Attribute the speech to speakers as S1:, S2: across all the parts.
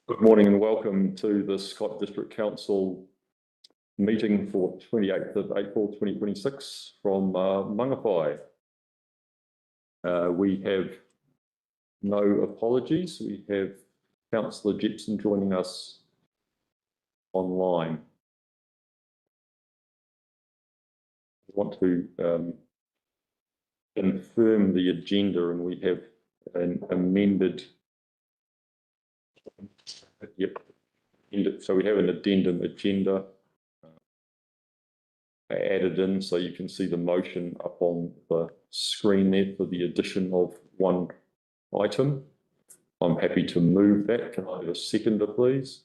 S1: Good morning and welcome to the Scott District Council meeting for 28th of April 2026 from Mangawhai. We have no apologies. We have Councillor Jepson joining us online. I want to confirm the agenda, and we have an amended. Yep. So we have an addendum agenda added in, so you can see the motion up on the screen there for the addition of one item. I'm happy to move that. Can I have a seconder, please?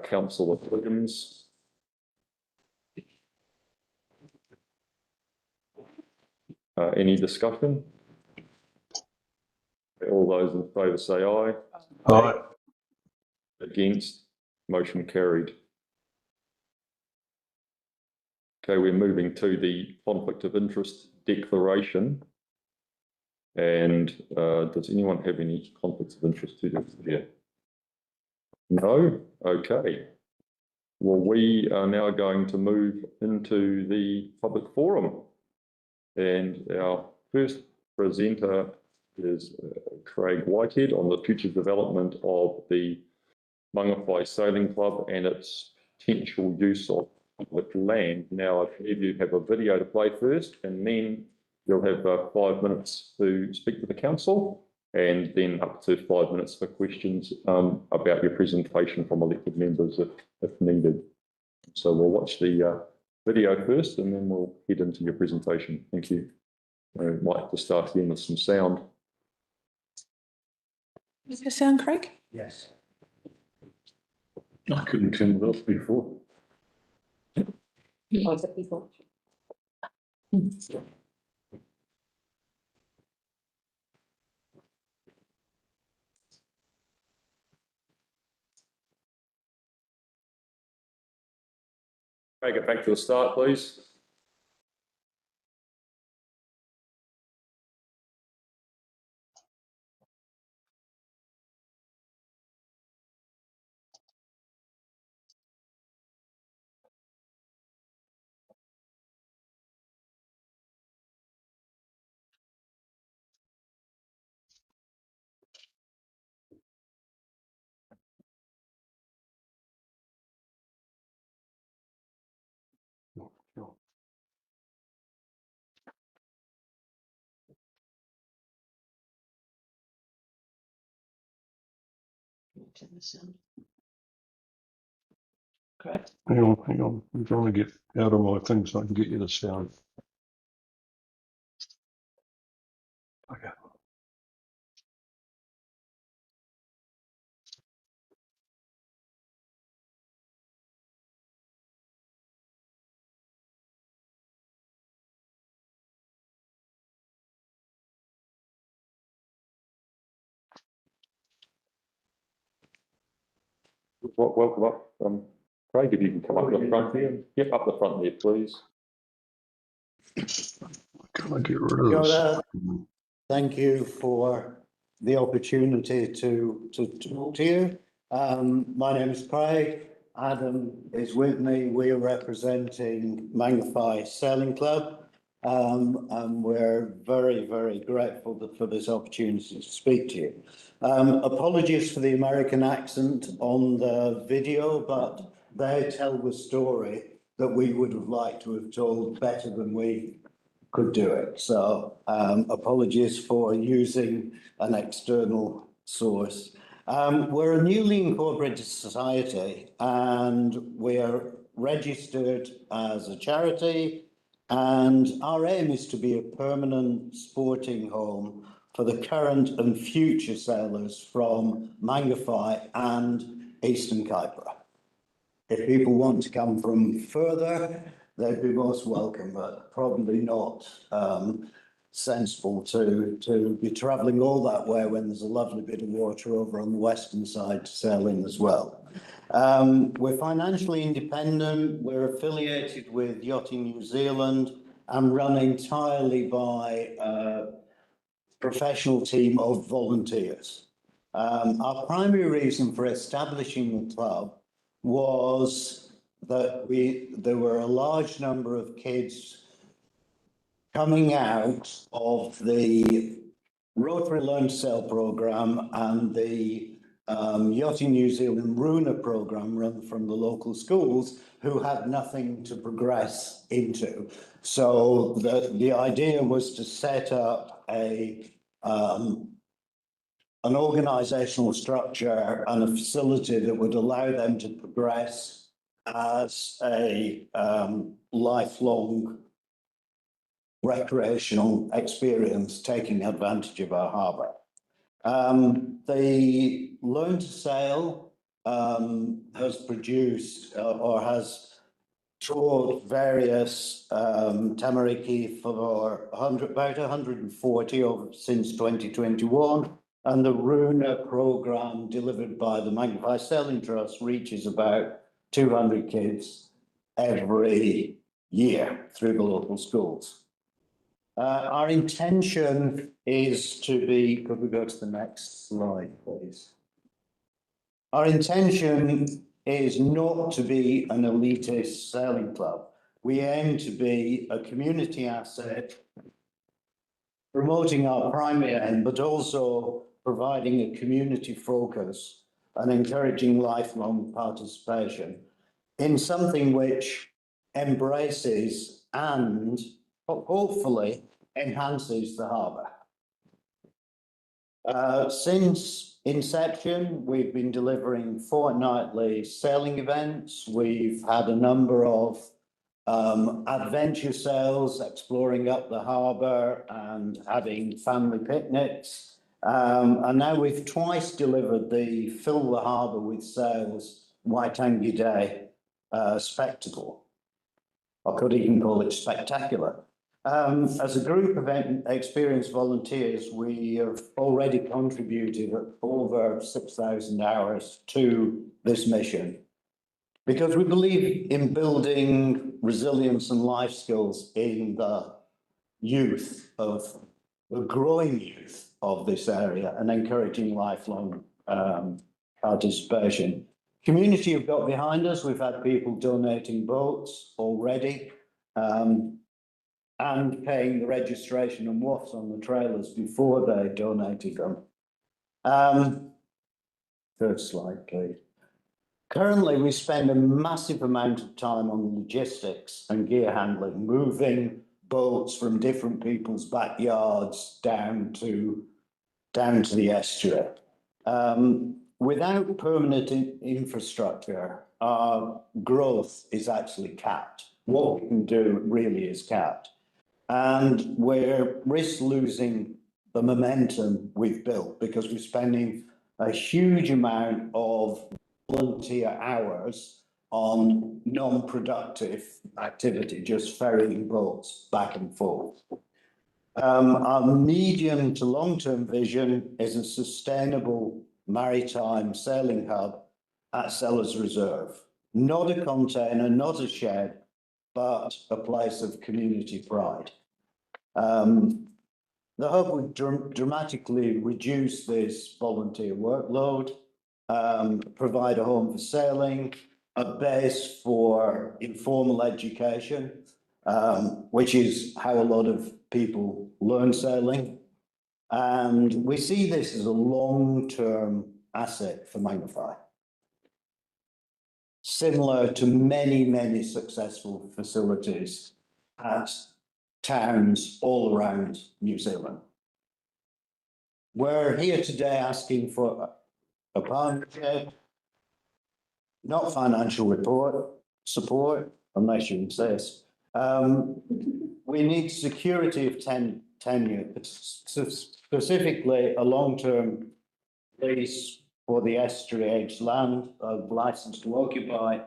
S1: Councillor Williams. Any discussion? All those in favour say aye.
S2: Aye.
S1: Against? Motion carried. Okay, we're moving to the conflict of interest declaration. And does anyone have any conflicts of interest to declare? No? Okay. Well, we are now going to move into the public forum. And our first presenter is Craig Whitehead on the future development of the Mangawhai Sailing Club and its potential use of public land. Now, I believe you have a video to play first, and then you'll have 5 minutes to speak to the council, and then up to 5 minutes for questions about your presentation from elected members if needed. So we'll watch the video first, and then we'll head into your presentation. Thank you. I might have to start again with some sound.
S3: Does it sound, Craig?
S2: Yes. I couldn't turn it off before.
S3: Other people.
S1: Craig, get back to the start, please.
S3: Correct.
S2: Hang on. I'm trying to get out of my thing so I can get you the sound. Okay.
S1: Welcome up, Craig, if you can come up the front here. Yep, up the front there, please.
S2: Can I get rid of this?
S4: Thank you for the opportunity to talk to you. My name is Craig. Adam is with me. We are representing Mangawhai Sailing Club, and we're very, very grateful for this opportunity to speak to you. Apologies for the American accent on the video, but they tell the story that we would have liked to have told better than we could do it. So apologies for using an external source. We're a newly incorporated society, and we're registered as a charity, and our aim is to be a permanent sporting home for the current and future sailors from Mangawhai and Eastern Kaipara. If people want to come from further, they'd be most welcome, but probably not sensible to be travelling all that way when there's a lovely bit of water over on the western side to sail in as well. We're financially independent. We're affiliated with Yachting New Zealand and run entirely by professional team of volunteers. Our primary reason for establishing the club was that there were a large number of kids coming out of the Rotary Learn to Sail programme and the Yachting New Zealand Runa programme run from the local schools who had nothing to progress into. So the idea was to set up an organisational structure and a facility that would allow them to progress as a lifelong recreational experience, taking advantage of our harbour. The Learn to Sail has produced or has toured various Tamariki for about 140 since 2021, and the Runa programme delivered by the Magpie Sailing Trust reaches about 200 kids every year through the local schools. Our intention is to be, could we go to the next slide, please? Our intention is not to be an elitist sailing club. We aim to be a community asset, promoting our primary aim, but also providing a community focus and encouraging lifelong participation in something which embraces and hopefully enhances the harbour. Since inception, we've been delivering fortnightly sailing events. We've had a number of adventure sails, exploring up the harbour and having family picnics. And now we've twice delivered the Fill the Harbour with Sails Waitangi Day spectacle. I could even call it spectacular. As a group of experienced volunteers, we have already contributed over 6,000 hours to this mission because we believe in building resilience and life skills in the youth of the growing youth of this area and encouraging lifelong participation. Community have got behind us. We've had people donating boats already. And paying the registration and wharfs on the trailers before they donated them. Third slide, please. Currently, we spend a massive amount of time on logistics and gear handling, moving boats from different people's backyards down to the estuary. Without permanent infrastructure, our growth is actually capped. What we can do really is capped. And we're risk losing the momentum we've built because we're spending a huge amount of volunteer hours on non-productive activity, just ferrying boats back and forth. Our medium to long-term vision is a sustainable maritime sailing hub at Sellers Reserve. Not a container, not a shed, but a place of community pride. The hub would dramatically reduce this volunteer workload, provide a home for sailing, a base for informal education, which is how a lot of people learn sailing. And we see this as a long-term asset for Magpie, similar to many, many successful facilities at towns all around New Zealand. We're here today asking for a partnership, not financial support, unless you insist. We need security of tenure, specifically a long-term lease for the estuary-edge land of license to occupy.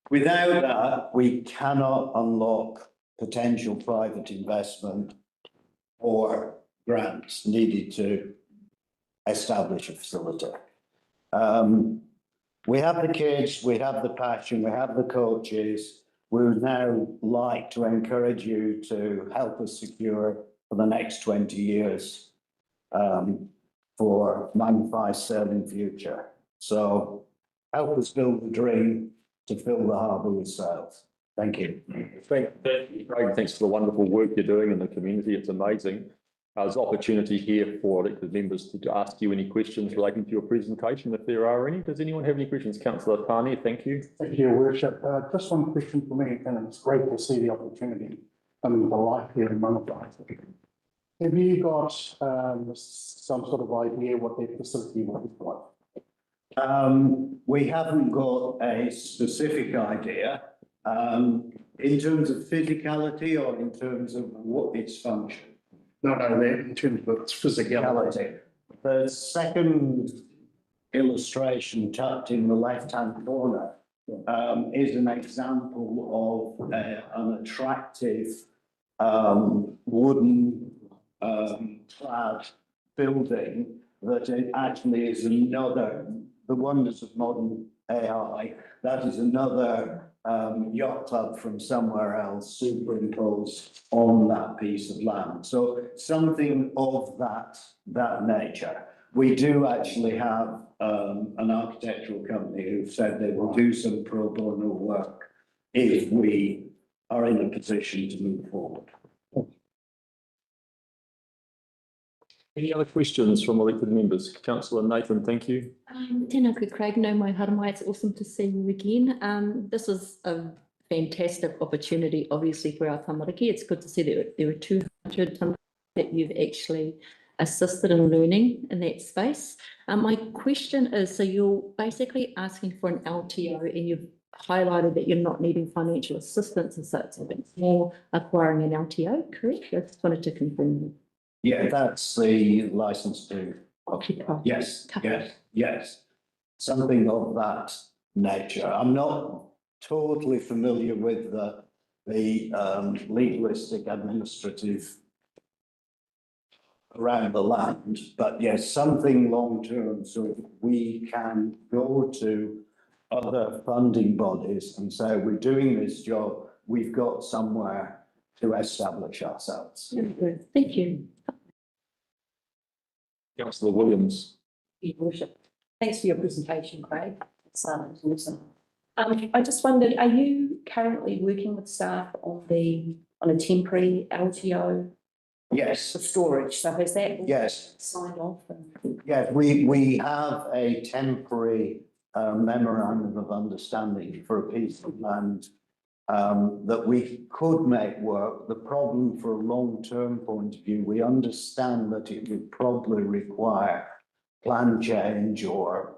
S4: Without that, we cannot unlock potential private investment or grants needed to establish a facility. We have the kids, we have the passion, we have the coaches. We would now like to encourage you to help us secure for the next 20 years for Magpie sailing future. So help us build the dream to fill the harbour with sails. Thank you.
S1: Thank you, Craig. Thanks for the wonderful work you're doing in the community. It's amazing. There's opportunity here for elected members to ask you any questions relating to your presentation, if there are any. Does anyone have any questions? Councillor Tani, thank you.
S5: Thank you, Your Worship. Just one question for me, and it's great to see the opportunity coming to life here in Manukau. Have you got some sort of idea what their facility will look like?
S4: We haven't got a specific idea, in terms of physicality or in terms of what its function.
S5: No, in terms of its physicality.
S4: The second illustration tucked in the left-hand corner is an example of an attractive wooden clad building that it actually is another, the wonders of modern AI, that is another yacht club from somewhere else superimposed on that piece of land. So something of that nature. We do actually have an architectural company who've said they will do some pro bono work if we are in a position to move forward.
S1: Any other questions from elected members? Councillor Nathan, thank you.
S6: Tēnā koe, Craig. No mai haramai. It's awesome to see you again. This is a fantastic opportunity, obviously, for our tamariki. It's good to see that there were 200 tamariki that you've actually assisted in learning in that space. My question is, so you're basically asking for an LTO and you've highlighted that you're not needing financial assistance as such, so it's more acquiring an LTO, correct? I just wanted to confirm.
S4: Yeah, that's the license to
S6: Occupy.
S4: Yes, yes. Something of that nature. I'm not totally familiar with the legalistic administrative around the land, but yes, something long-term, so we can go to other funding bodies and say, we're doing this job, we've got somewhere to establish ourselves.
S6: Thank you.
S1: Councillor Williams.
S3: Your Worship. Thanks for your presentation, Craig. It's awesome. I just wondered, are you currently working with staff on a temporary LTO
S4: Yes,
S3: for storage? So has that all
S4: yes.
S3: signed off?
S4: Yeah, we have a temporary memorandum of understanding for a piece of land that we could make work. The problem for a long-term point of view, we understand that it would probably require plan change or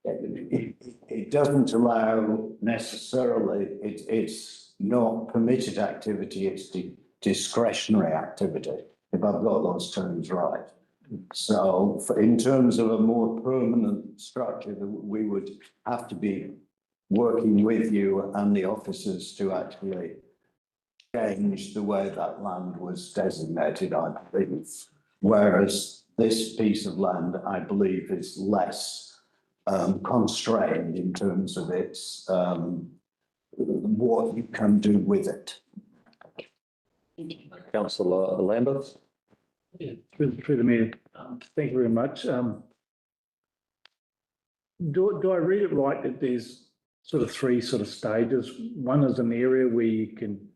S4: it doesn't allow necessarily, it's not permitted activity, it's discretionary activity, if I've got those terms right. So in terms of a more permanent structure, we would have to be working with you and the officers to actually change the way that land was designated, I believe. Whereas this piece of land, I believe, is less constrained in terms of its what you can do with it.
S1: Councillor Lambert.
S5: Yeah, through the meeting. Thank you very much. Do I read it right that there's sort of three sort of stages? One is an area where you can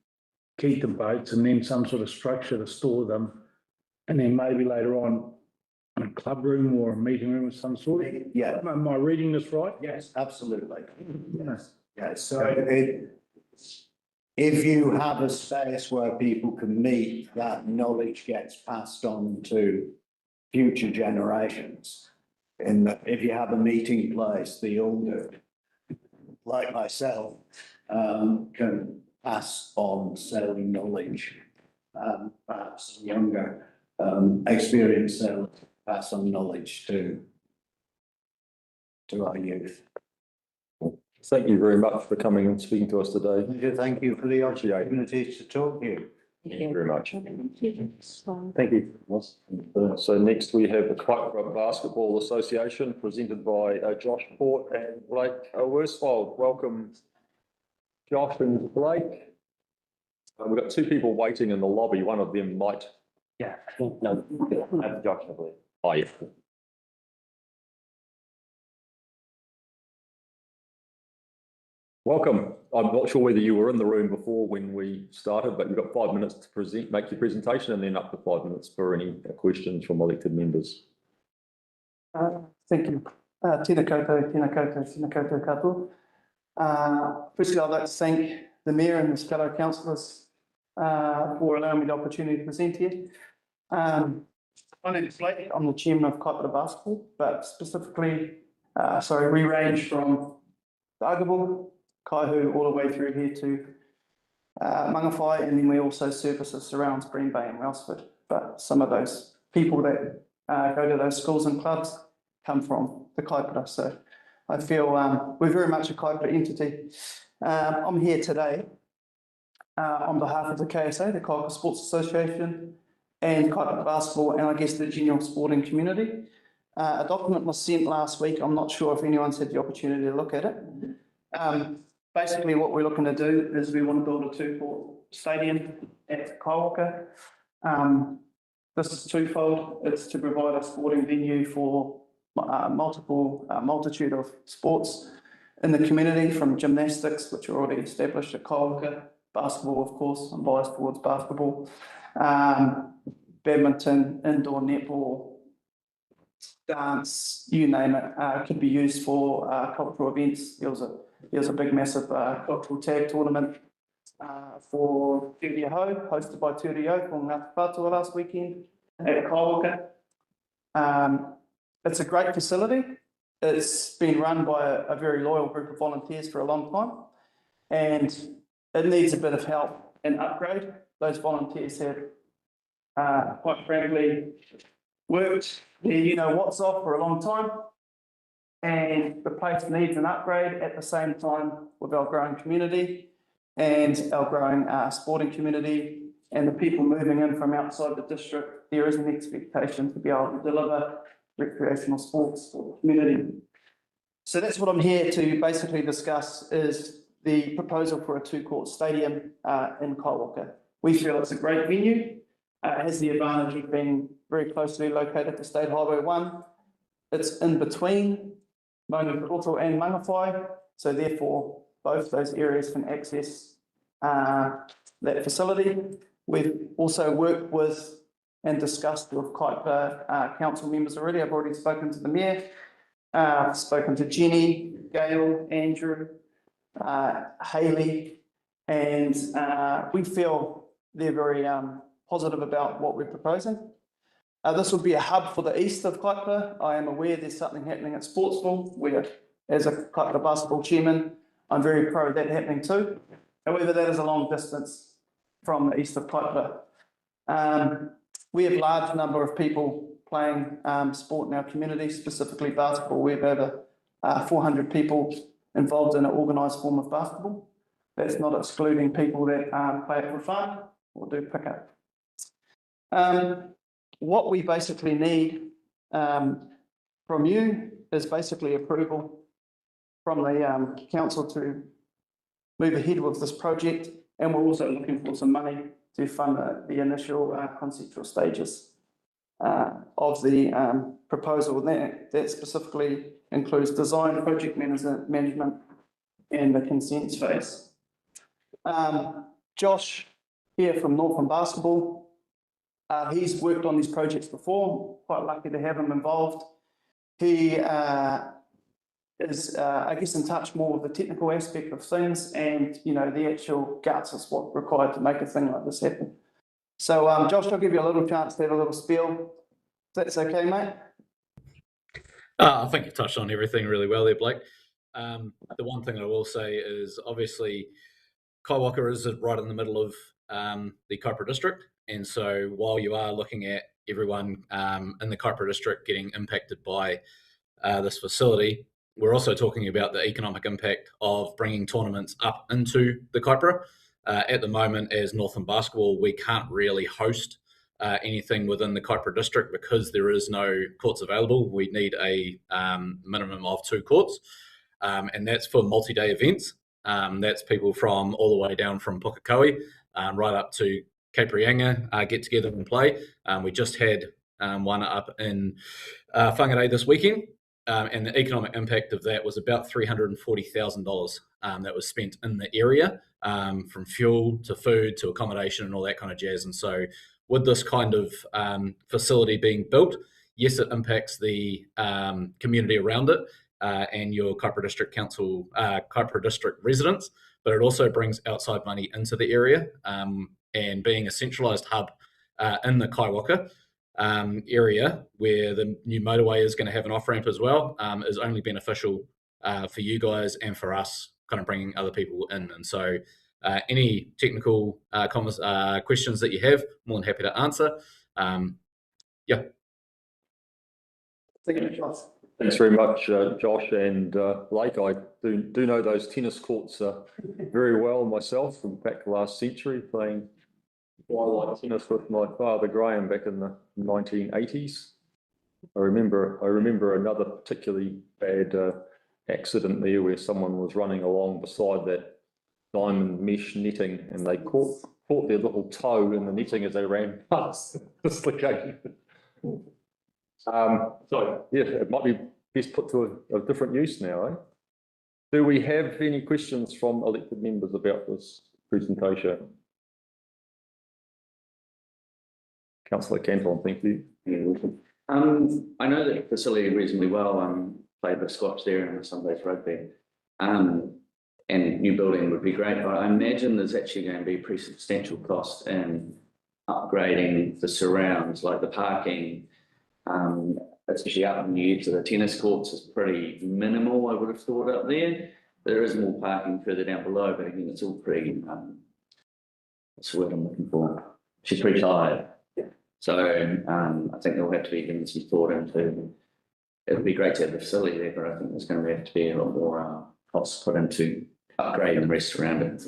S5: keep the boats and then some sort of structure to store them. And then maybe later on a club room or a meeting room of some sort.
S4: Yeah.
S5: Am I reading this right?
S4: Yes, absolutely.
S5: Yes.
S4: Yeah, so if you have a space where people can meet, that knowledge gets passed on to future generations. And if you have a meeting place, the older, like myself, can pass on sailing knowledge. Perhaps younger, experienced sailors pass on knowledge to our youth.
S1: Thank you very much for coming and speaking to us today.
S4: Thank you for the opportunity to talk to you.
S1: Thank you very much.
S6: Thank you.
S1: Thank you. So next we have the Kaikoura Basketball Association presented by Josh Port and Blake Worsfold. Welcome, Josh and Blake. We've got two people waiting in the lobby. One of them might
S7: Yeah, I think, no, I have the document, I believe.
S1: Oh, yeah. Welcome. I'm not sure whether you were in the room before when we started, but you've got 5 minutes to present, make your presentation, and then up to 5 minutes for any questions from elected members.
S8: Thank you. Tēnā koutou, tēnā koutou, tēnā koutou katoa. Firstly, I'd like to thank the Mayor and his fellow councillors for allowing me the opportunity to present here. My name is Blake. I'm the chairman of Kaipara Basketball, but specifically, we range from the Agabul, Kaihu, all the way through here to Mangawhai, and then we also service the surrounds, Bream Bay and Welsford. But some of those people that go to those schools and clubs come from the Kaipara. So I feel we're very much a Kaipara entity. I'm here today on behalf of the KSA, the Kaipara Sports Association, and Kaipara Basketball, and I guess the general sporting community. A document was sent last week. I'm not sure if anyone's had the opportunity to look at it. Basically, what we're looking to do is we want to build a 2-court stadium at Kaiwaka. This is twofold. It's to provide a sporting venue for multitude of sports in the community, from gymnastics, which are already established at Kaiwaka, basketball, of course, I'm biased towards basketball, badminton, indoor netball, dance, you name it, could be used for cultural events. There was a big, massive cultural tag tournament for Te Reo Hau, hosted by Te Reo for Ngāti Whātua last weekend at Kaiwaka. It's a great facility. It's been run by a very loyal group of volunteers for a long time, and it needs a bit of help and upgrade. Those volunteers have, quite frankly, worked their you-know-what's off for a long time, and the place needs an upgrade at the same time with our growing community and our growing sporting community and the people moving in from outside the district. There is an expectation to be able to deliver recreational sports for the community. So that's what I'm here to basically discuss, is the proposal for a 2-court stadium in Kaiwaka. We feel it's a great venue. It has the advantage of being very closely located to State Highway 1. It's in between Maungakoto and Mangawhai, so therefore both those areas can access that facility. We've also worked with and discussed with Kaipara council members already. I've already spoken to the Mayor, spoken to Jenny, Gail, Andrew, Hayley, and we feel they're very positive about what we're proposing. This would be a hub for the east of Kaipara. I am aware there's something happening at Sportsville, where, as a Kaipara basketball chairman, I'm very pro that happening too. However, that is a long distance from the east of Kaipara. We have a large number of people playing sport in our community, specifically basketball. We have over 400 people involved in an organised form of basketball. That's not excluding people that play it for fun or do pick-up. What we basically need from you is basically approval from the council to move ahead with this project, and we're also looking for some money to fund the initial conceptual stages of the proposal. That specifically includes design, project management, and the consents phase. Josh here from Northland Basketball, he's worked on these projects before. Quite lucky to have him involved. He is, I guess, in touch more with the technical aspect of things, and the actual guts is what required to make a thing like this happen. So, Josh, I'll give you a little chance to have a little spiel. If that's okay, mate.
S9: I think you've touched on everything really well there, Blake. The one thing I will say is, obviously, Kaiwaka is right in the middle of the Kaipara district, and so while you are looking at everyone in the Kaipara district getting impacted by this facility, we're also talking about the economic impact of bringing tournaments up into the Kaipara. At the moment, as Northland Basketball, we can't really host anything within the Kaipara district because there is no courts available. We need a minimum of 2 courts, and that's for multi-day events. That's people from all the way down from Pukekohe right up to Caprianga get together and play. We just had one up in Whangarei this weekend, and the economic impact of that was about $340,000 that was spent in the area, from fuel to food to accommodation and all that kind of jazz. And so with this kind of facility being built, yes, it impacts the community around it and your Kaipara District Council, Kaipara District residents, but it also brings outside money into the area. And being a centralised hub in the Kaiwaka area, where the new motorway is going to have an off-ramp as well, is only beneficial for you guys and for us, kind of bringing other people in. And so any technical questions that you have, more than happy to answer. Yeah.
S1: Thanks very much, Josh and Blake. I do know those tennis courts very well myself from back last century, playing twilight tennis with my father Graham back in the 1980s. I remember another particularly bad accident there where someone was running along beside that diamond mesh netting and they caught their little toe in the netting as they ran past, dislocated. So yeah, it might be best put to a different use now, eh? Do we have any questions from elected members about this presentation? Councillor Canton, thank you.
S10: I know that facility reasonably well. Played the squash there and the Sundays rugby. And new building would be great, but I imagine there's actually going to be pretty substantial cost in upgrading the surrounds, like the parking, especially up in the edge of the tennis courts is pretty minimal, I would have thought, up there. There is more parking further down below, but again, it's all pretty, what's the word I'm looking for? She's pretty tired. So I think there'll have to be given some thought into, it would be great to have the facility there, but I think there's going to have to be a lot more costs put into upgrading the rest around it.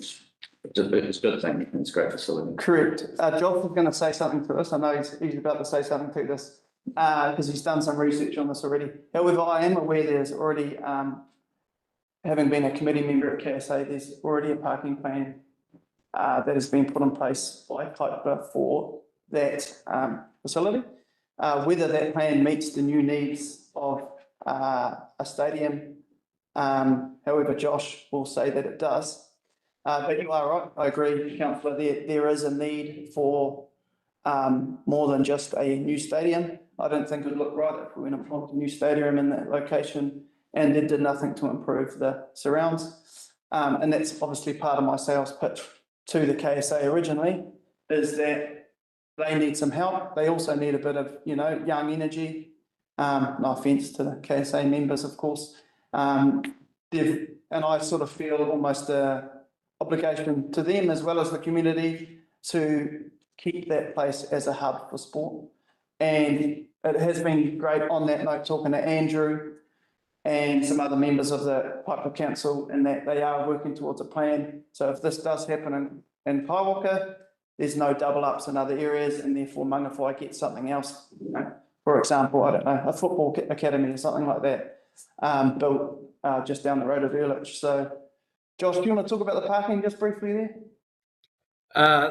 S10: It's a good thing, it's a great facility.
S8: Correct. Josh is going to say something to us. I know he's about to say something to this because he's done some research on this already. However, I am aware there's already, having been a committee member at KSA, there's already a parking plan that has been put in place by Kaipara for that facility. Whether that plan meets the new needs of a stadium, however, Josh will say that it does. But you are right, I agree, Councillor, there is a need for more than just a new stadium. I don't think it would look right if we went and put a new stadium in that location and it did nothing to improve the surrounds. And that's obviously part of my sales pitch to the KSA originally, is that they need some help. They also need a bit of, young energy. No offence to the KSA members, of course. And I sort of feel almost a obligation to them as well as the community to keep that place as a hub for sport. And it has been great on that note talking to Andrew and some other members of the Kaipara Council, and that they are working towards a plan. So if this does happen in Kaiwaka, there's no double ups in other areas, and therefore Mangawhai gets something else. For example, I don't know, a football academy or something like that, built just down the road of Earlich. So, Josh, do you want to talk about the parking just briefly there?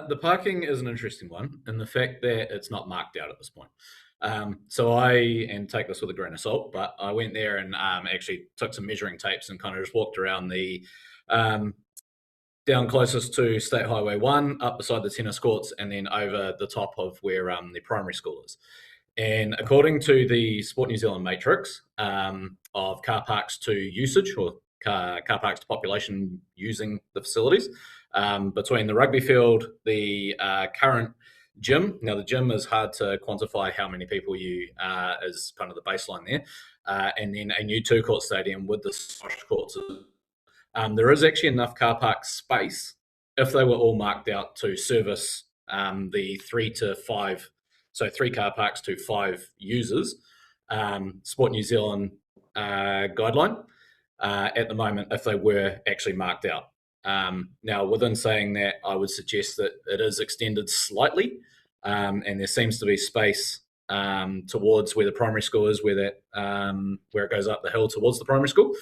S9: The parking is an interesting one in the fact that it's not marked out at this point. So and take this with a grain of salt, but I went there and actually took some measuring tapes and kind of just walked around the down closest to State Highway 1, up beside the tennis courts, and then over the top of where the primary school is. And according to the Sport New Zealand matrix of car parks to usage, or car parks to population using the facilities, between the rugby field, the current gym, now the gym is hard to quantify how many people is kind of the baseline there, and then a new 2-court stadium with the squash courts. There is actually enough car park space if they were all marked out to service the 3 to 5, so 3 car parks to 5 users, Sport New Zealand guideline at the moment, if they were actually marked out. Now, within saying that, I would suggest that it is extended slightly, and there seems to be space towards where the primary school is, where it goes up the hill towards the primary school.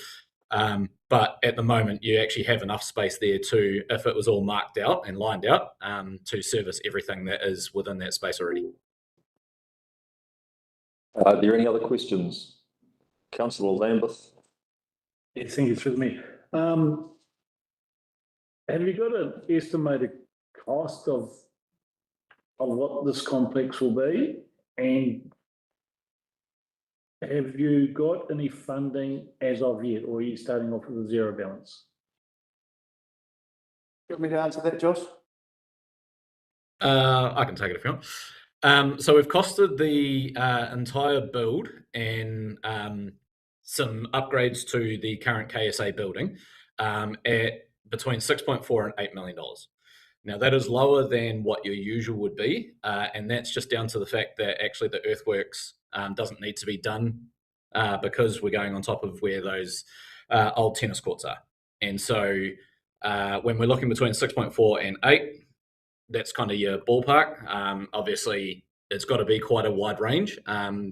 S9: But at the moment, you actually have enough space there to, if it was all marked out and lined out, to service everything that is within that space already.
S1: Are there any other questions? Councillor Lambeth?
S5: Yes, thank you, through me. Have you got an estimated cost of what this complex will be? And have you got any funding as of yet, or are you starting off with a zero balance?
S8: You want me to answer that, Josh?
S9: I can take it if you want. So we've costed the entire build and some upgrades to the current KSA building at between $6.4 and $8 million. Now that is lower than what your usual would be, and that's just down to the fact that actually the earthworks doesn't need to be done because we're going on top of where those old tennis courts are. And so when we're looking between 6.4 and 8, that's kind of your ballpark. Obviously, it's got to be quite a wide range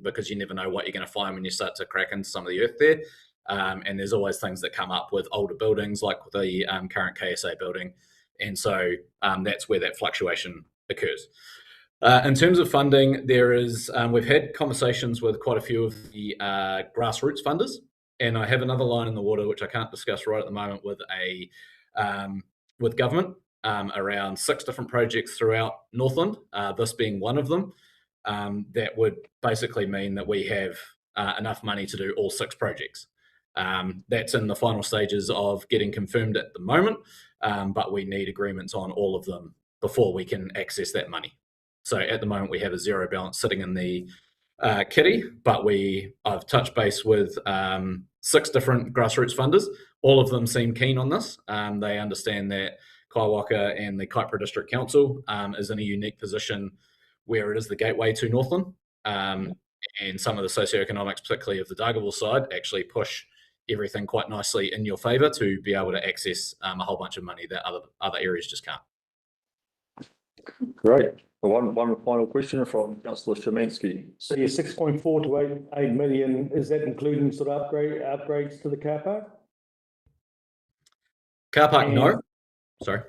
S9: because you never know what you're going to find when you start to crack into some of the earth there. And there's always things that come up with older buildings like the current KSA building. And so that's where that fluctuation occurs. In terms of funding, there is we've had conversations with quite a few of the grassroots funders, and I have another line in the water which I can't discuss right at the moment with government around 6 different projects throughout Northland. This being one of them, that would basically mean that we have enough money to do all 6 projects. That's in the final stages of getting confirmed at the moment, but we need agreements on all of them before we can access that money. So at the moment, we have a zero balance sitting in the kitty, but I've touched base with 6 different grassroots funders. All of them seem keen on this. They understand that Kaiwaka and the Kaipara District Council is in a unique position where it is the gateway to Northland, and some of the socioeconomics, particularly of the Dargaville side, actually push everything quite nicely in your favour to be able to access a whole bunch of money that other areas just can't.
S1: Great. One final question from Councillor Szymanski.
S2: So your 6.4 to 8 million, is that including sort of upgrades to the car park?
S9: Car park, no. Sorry.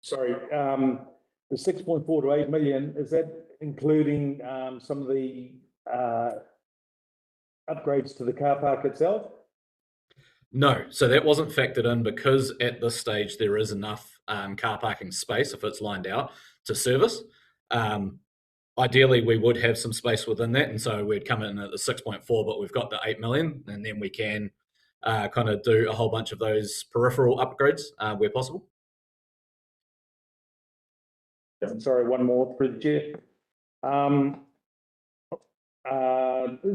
S2: Sorry, the 6.4 to 8 million, is that including some of the upgrades to the car park itself?
S9: No, so that wasn't factored in because at this stage there is enough car parking space if it's lined out to service. Ideally, we would have some space within that, and so we'd come in at the 6.4, but we've got the 8 million, and then we can kind of do a whole bunch of those peripheral upgrades where possible.
S2: Sorry, one more through the chair.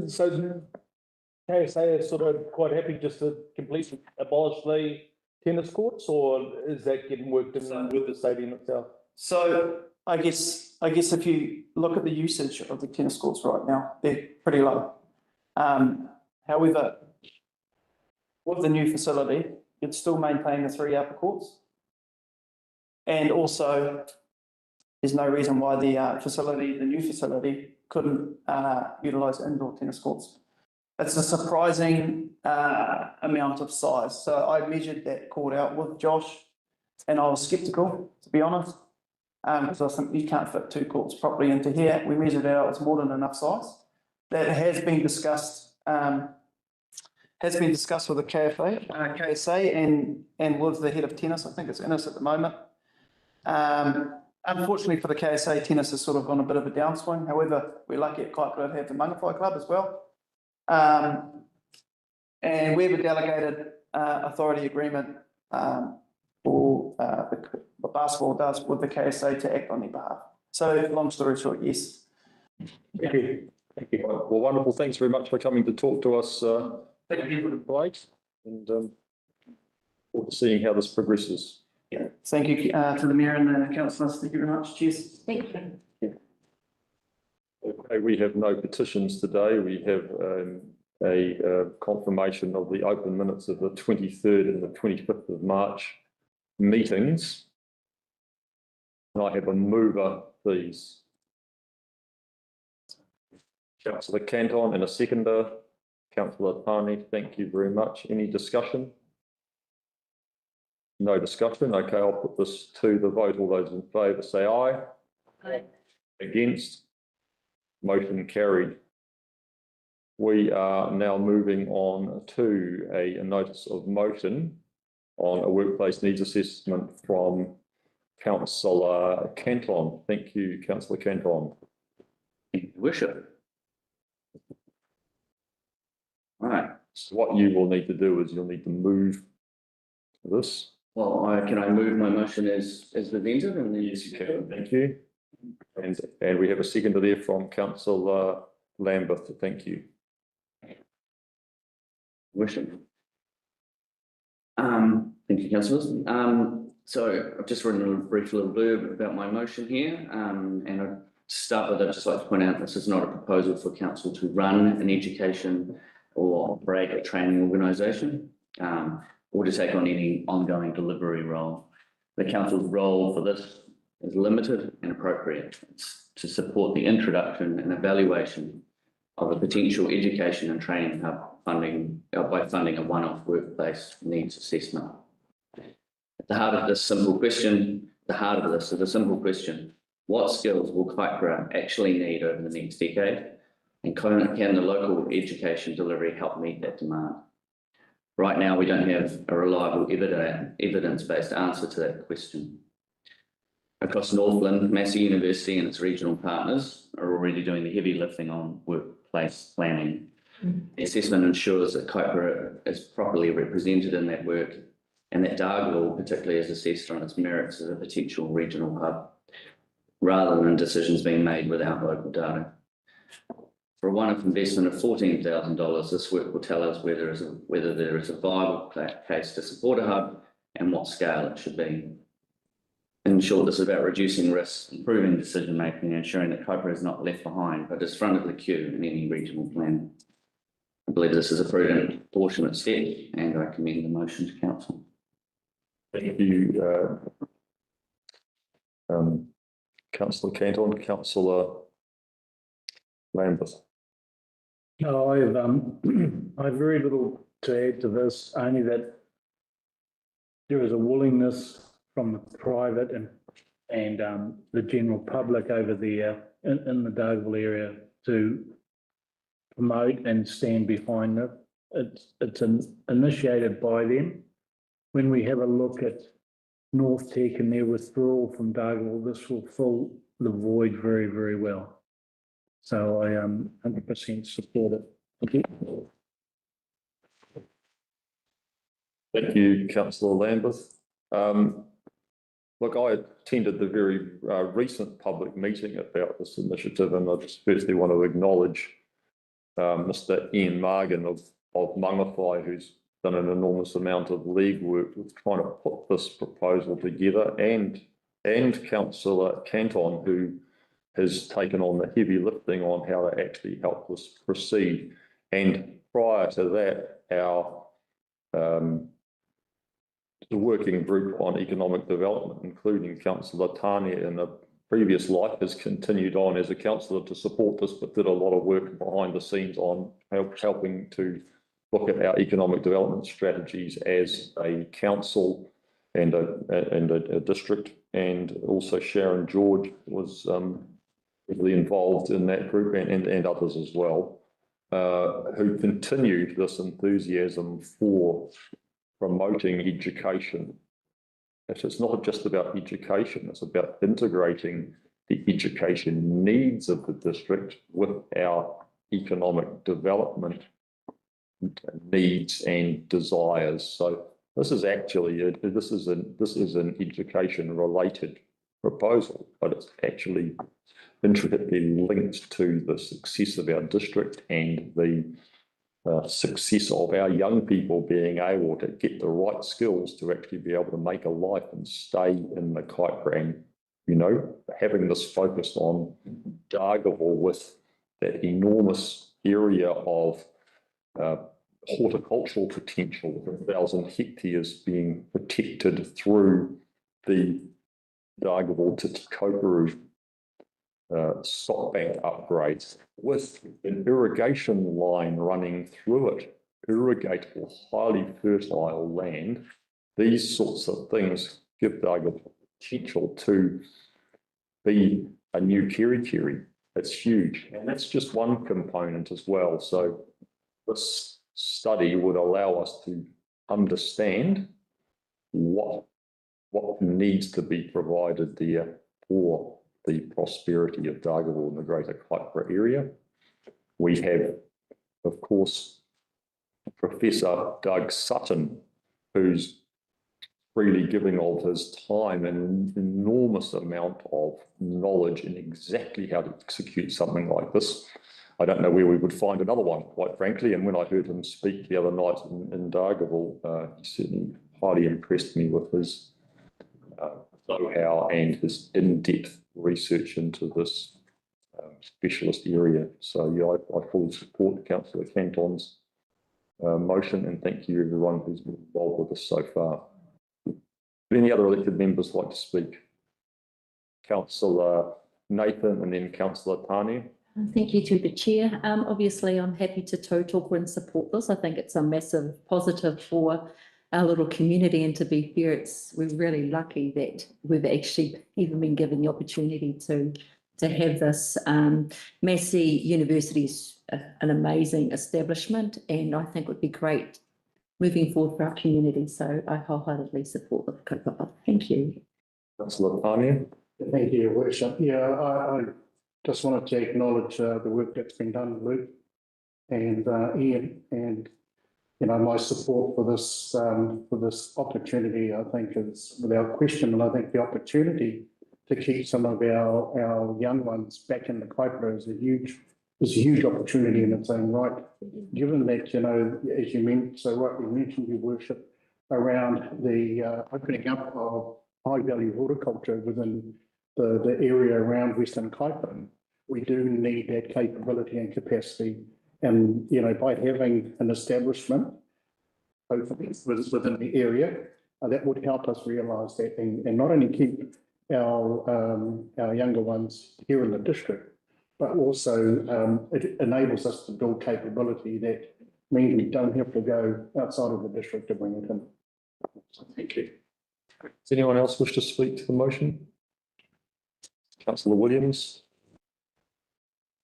S2: So KSA is sort of quite happy just to completely abolish the tennis courts, or is that getting worked in with the stadium itself?
S8: So I guess if you look at the usage of the tennis courts right now, they're pretty low. However, with the new facility, you'd still maintain the 3 upper courts. And also, there's no reason why the new facility couldn't utilise indoor tennis courts. It's a surprising amount of size. So I measured that court out with Josh, and I was sceptical, to be honest, because I think you can't fit 2 courts properly into here. We measured it out; it's more than enough size. That has been discussed. Has been discussed with the KSA and with the head of tennis. I think it's Innes at the moment. Unfortunately for the KSA, tennis has sort of gone a bit of a downswing. However, we're lucky at Kaipara to have the Mangawhai Club as well. And we have a delegated authority agreement for the basketball does with the KSA to act on their behalf. So long story short, yes.
S2: Thank you. Thank you.
S1: Well, wonderful. Thanks very much for coming to talk to us. Thank you, Blake, and forward to seeing how this progresses.
S8: Yeah. Thank you to the Mayor and the councillors. Thank you very much. Cheers.
S3: Thank you.
S1: Okay, we have no petitions today. We have a confirmation of the open minutes of the 23rd and the 25th of March meetings. And I have a mover, please. Councillor Canton, and a seconder, councillor Tani, thank you very much. Any discussion? No discussion. Okay, I'll put this to the vote. All those in favour say aye.
S3: Aye.
S1: Against? Motion carried. We are now moving on to a notice of motion on a workplace needs assessment from councillor Canton. Thank you, councillor Canton.
S10: Worship. Right.
S1: So what you will need to do is you'll need to move this.
S10: Well, can I move my motion as presented and then?
S1: Yes, you can. Thank you. And we have a seconder there from councillor Lambeth. Thank you.
S10: Worship. Thank you, councillors. So I've just written a brief little blurb about my motion here. And to start with, I'd just like to point out this is not a proposal for council to run an education or operate a training organisation, or to take on any ongoing delivery role. The council's role for this is limited and appropriate. It's to support the introduction and evaluation of a potential education and training hub by funding a one-off workplace needs assessment. At the heart of this is a simple question. What skills will Kaikoura actually need over the next decade? And can the local education delivery help meet that demand? Right now, we don't have a reliable evidence-based answer to that question. Across Northland, Massey University and its regional partners are already doing the heavy lifting on workplace planning. The assessment ensures that Kaikoura is properly represented in that work and that Dargaville particularly is assessed on its merits as a potential regional hub, rather than decisions being made without local data. For a one-off investment of $14,000, this work will tell us whether there is a viable case to support a hub and what scale it should be. In short, this is about reducing risks, improving decision-making, and ensuring that Kaikoura is not left behind, but is front of the queue in any regional plan. I believe this is a prudent, proportionate step, and I commend the motion to council.
S1: Thank you, councillor Canton. Councillor Lambeth.
S5: No, I have very little to add to this, only that there is a willingness from the private and the general public over there in the Dargaville area to promote and stand behind it. It's initiated by them. When we have a look at North Tech and their withdrawal from Dargaville, this will fill the void very, very well. So I 100% support it. Thank you.
S1: Thank you, councillor Lambeth. Look, I attended the very recent public meeting about this initiative, and I just firstly want to acknowledge Mr. Ian Margan of Mangawhai, who's done an enormous amount of legwork with trying to put this proposal together, and councillor Canton, who has taken on the heavy lifting on how to actually help this proceed. And prior to that, the working group on economic development, including councillor Tani in a previous life, has continued on as a councillor to support this, but did a lot of work behind the scenes on helping to look at our economic development strategies as a council and a district. And also Sharon George was really involved in that group, and others as well, who continued this enthusiasm for promoting education. It's not just about education, it's about integrating the education needs of the district with our economic development needs and desires. So this is actually this is an education related proposal, but it's actually intricately linked to the success of our district and the success of our young people being able to get the right skills to actually be able to make a life and stay in the Kaikoura. And, you know, having this focused on Dargaville with that enormous area of horticultural potential, 1,000 hectares being protected through the Dargaville to Te Kaupuru stock bank upgrades with an irrigation line running through it, irrigatable, highly fertile land. These sorts of things give Dargaville potential to be a new Kerikeri. It's huge, and that's just one component as well. So this study would allow us to understand what needs to be provided there for the prosperity of Dargaville and the greater Kaipara area. We have, of course, Professor Doug Sutton, who's freely giving of his time and an enormous amount of knowledge in exactly how to execute something like this. I don't know where we would find another one, quite frankly. And when I heard him speak the other night in Dargaville, he certainly highly impressed me with his know-how and his in-depth research into this specialist area. So yeah, I fully support Councillor Canton's motion, and thank you everyone who's been involved with this so far. Would any other elected members like to speak? Councillor Nathan and then Councillor Tane.
S6: Thank you to the chair. Obviously, I'm happy to talk and support this. I think it's a massive positive for our little community, and to be fair, we're really lucky that we've actually even been given the opportunity to have this. Massey University is an amazing establishment, and I think it would be great moving forward for our community. So I wholeheartedly support the kaupapa. Thank you.
S1: Councillor Tane.
S5: Thank you, Your Worship. Yeah, I just wanted to acknowledge the work that's been done, Luke and Ian, and my support for this opportunity, I think, is without question. And I think the opportunity to keep some of our young ones back in the Kaipara is a huge opportunity in its own right. Given that, as you so rightly mentioned, Your Worship, around the opening up of high value horticulture within the area around Western Kaipara, we do need that capability and capacity. And, by having an establishment, hopefully within the area, that would help us realise that and not only keep our younger ones here in the district, but also it enables us to build capability that means we don't have to go outside of the district to bring it in.
S1: Thank you. Does anyone else wish to speak to the motion? Councillor Williams.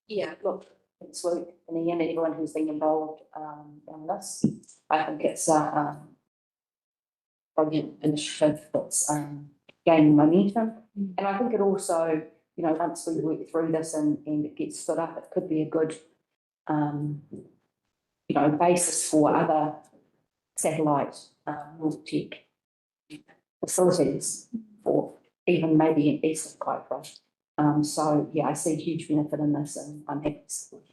S3: Yeah, look, it's Luke and Ian, everyone who's been involved in this. I think it's a brilliant initiative that's gaining momentum. And I think it also, once we work through this and it gets stood up, it could be a good, basis for other satellite tech facilities, or even maybe in east of Kaipara. So yeah, I see huge benefit in this, and I'm happy to support it.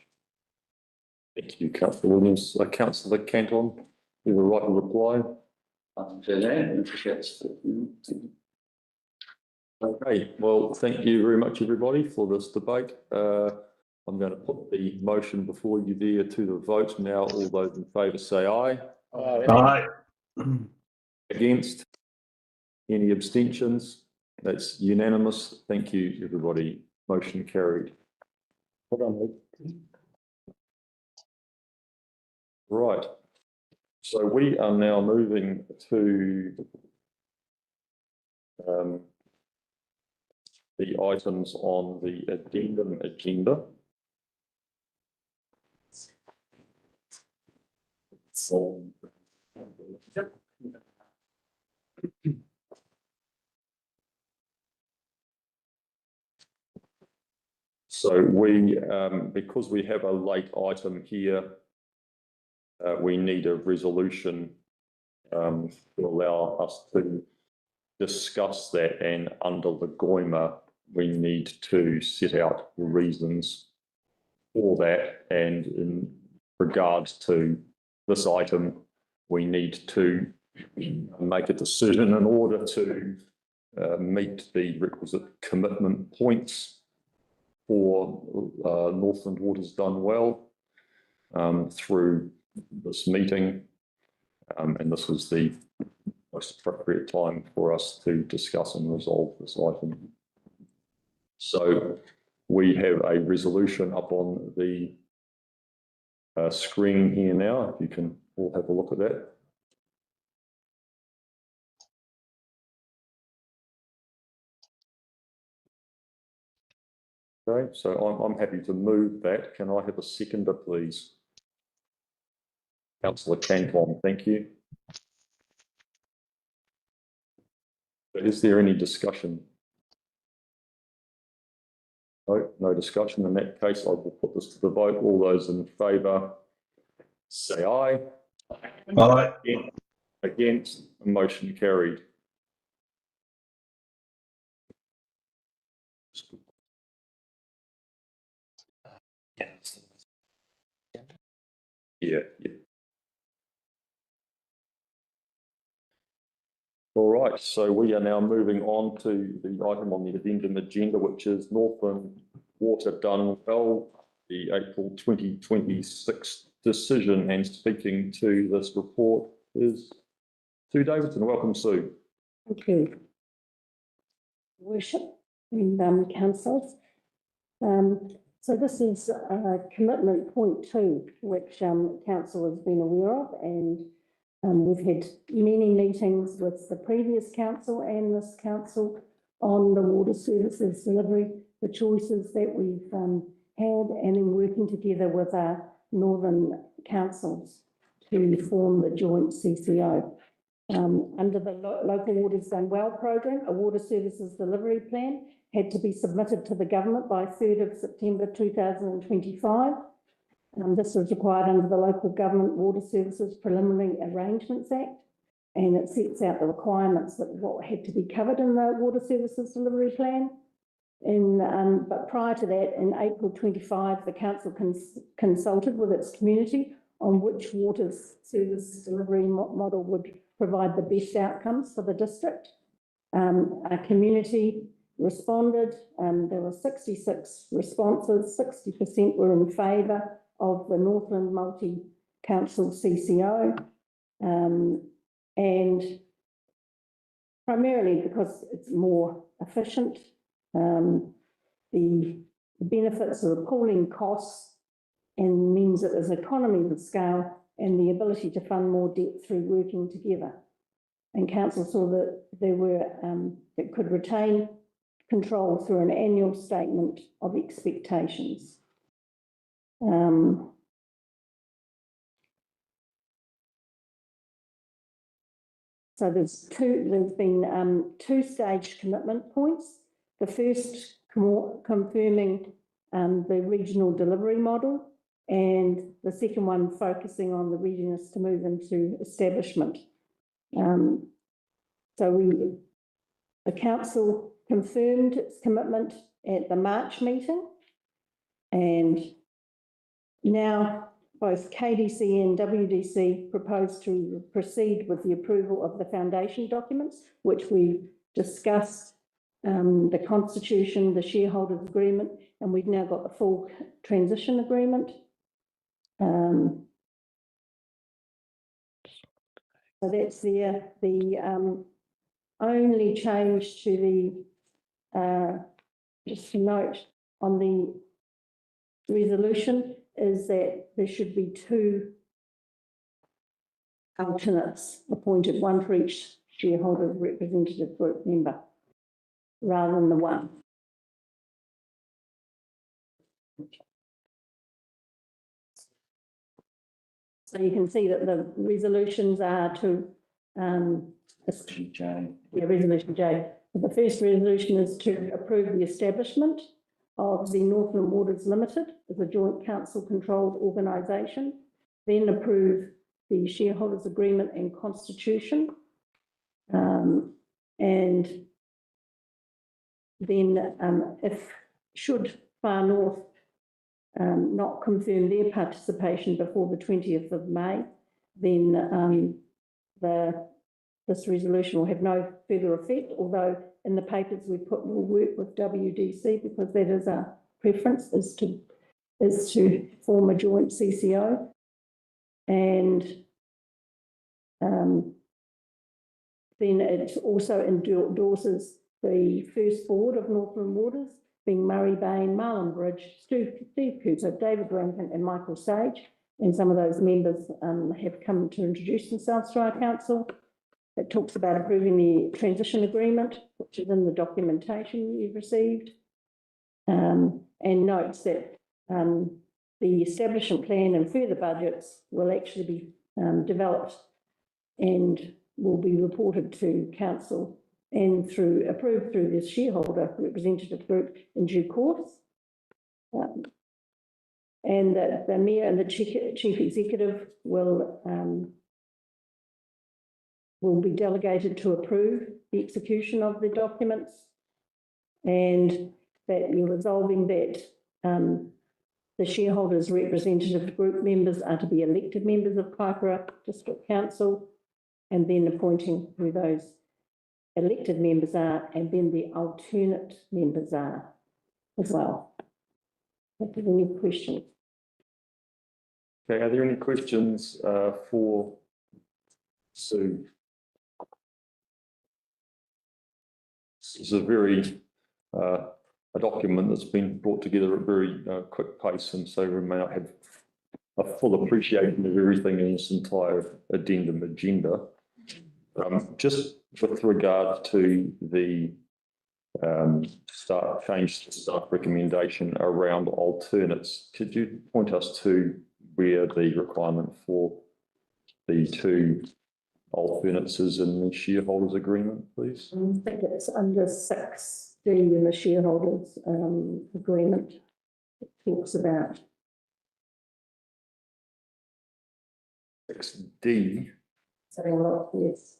S1: Thank you, Councillor Williams. Councillor Canton, you have a right to reply. Okay, well, thank you very much, everybody, for this debate. I'm going to put the motion before you there to the vote now. All those in favour say aye.
S5: Aye.
S1: Against? Any abstentions? That's unanimous. Thank you, everybody. Motion carried. Hold on, Luke. Right. So we are now moving to the items on the addendum agenda. So we, because we have a late item here, we need a resolution to allow us to discuss that, and under the GOIMA, we need to set out the reasons for that. And in regards to this item, we need to make a decision in order to meet the requisite commitment points for Northland Water's Done Well through this meeting. And this was the most appropriate time for us to discuss and resolve this item. So we have a resolution up on the screen here now, if you can all have a look at that. Okay, so I'm happy to move that. Can I have a seconder, please? Councillor Cantwell, thank you. Is there any discussion? No discussion. In that case, I will put this to the vote. All those in favour, say aye.
S11: Aye.
S1: Against, motion carried. Yeah. All right, so we are now moving on to the item on the addendum agenda, which is Northland Water Dunwell, the April 2026 decision, and speaking to this report is Sue Davidson. Welcome, Sue.
S12: Thank you, Worship and councillors. So this is commitment point 2, which council has been aware of, and we've had many meetings with the previous council and this council on the water services delivery, the choices that we've had, and in working together with our northern councils to form the joint CCO. Under the Local Waters Done Well program, a water services delivery plan had to be submitted to the government by 3rd of September 2025. This was required under the Local Government Water Services Preliminary Arrangements Act, and it sets out the requirements that what had to be covered in the water services delivery plan. But prior to that, in April 25, the council consulted with its community on which water service delivery model would provide the best outcomes for the district. Our community responded. There were 66 responses. 60% were in favour of the Northland Multi-Council CCO, and primarily because it's more efficient. The benefits of the pooling costs and means that there's economies of scale and the ability to fund more debt through working together. And council saw that there were that could retain control through an annual statement of expectations. So there's been two-stage commitment points. The first confirming the regional delivery model, and the second one focusing on the readiness to move into establishment. So the council confirmed its commitment at the March meeting, and now both KDC and WDC propose to proceed with the approval of the foundation documents, which we discussed, the constitution, the shareholders agreement, and we've now got the full transition agreement. So that's there. The only change to the, just to note on the resolution, is that there should be 2 alternates appointed, one for each shareholder representative group member, rather than the one. So you can see that the resolutions are to Resolution J. The first resolution is to approve the establishment of the Northland Waters Limited as a joint council controlled organisation, then approve the shareholders agreement and constitution, and then if should Far North not confirm their participation before the 20th of May, then this resolution will have no further effect, although in the papers we put, we'll work with WDC because that is our preference, is to form a joint CCO. And then it also endorses the first board of Northland Waters being Murray Bain, Marlon Bridge, Steve Cooper, David Rankin and Michael Sage. And some of those members have come to introduce themselves to our council. It talks about approving the transition agreement, which is in the documentation you've received. And notes that the establishment plan and further budgets will actually be developed and will be reported to council and approved through this shareholder representative group in due course. And that the mayor and the chief executive will be delegated to approve the execution of the documents, and that you're resolving that the shareholders representative group members are to be elected members of Kaipara District Council, and then appointing who those elected members are, and then the alternate members are as well. If there are any questions.
S1: Okay, are there any questions for Sue? This is a document that's been brought together at a very quick pace, and so we may not have a full appreciation of everything in this entire addendum agenda. Just with regard to the change to staff recommendation around alternates, could you point us to where the requirement for the two alternates is in the shareholders agreement, please?
S12: I think it's under 6D in the shareholders agreement. It talks about
S1: 6D.
S12: So yes,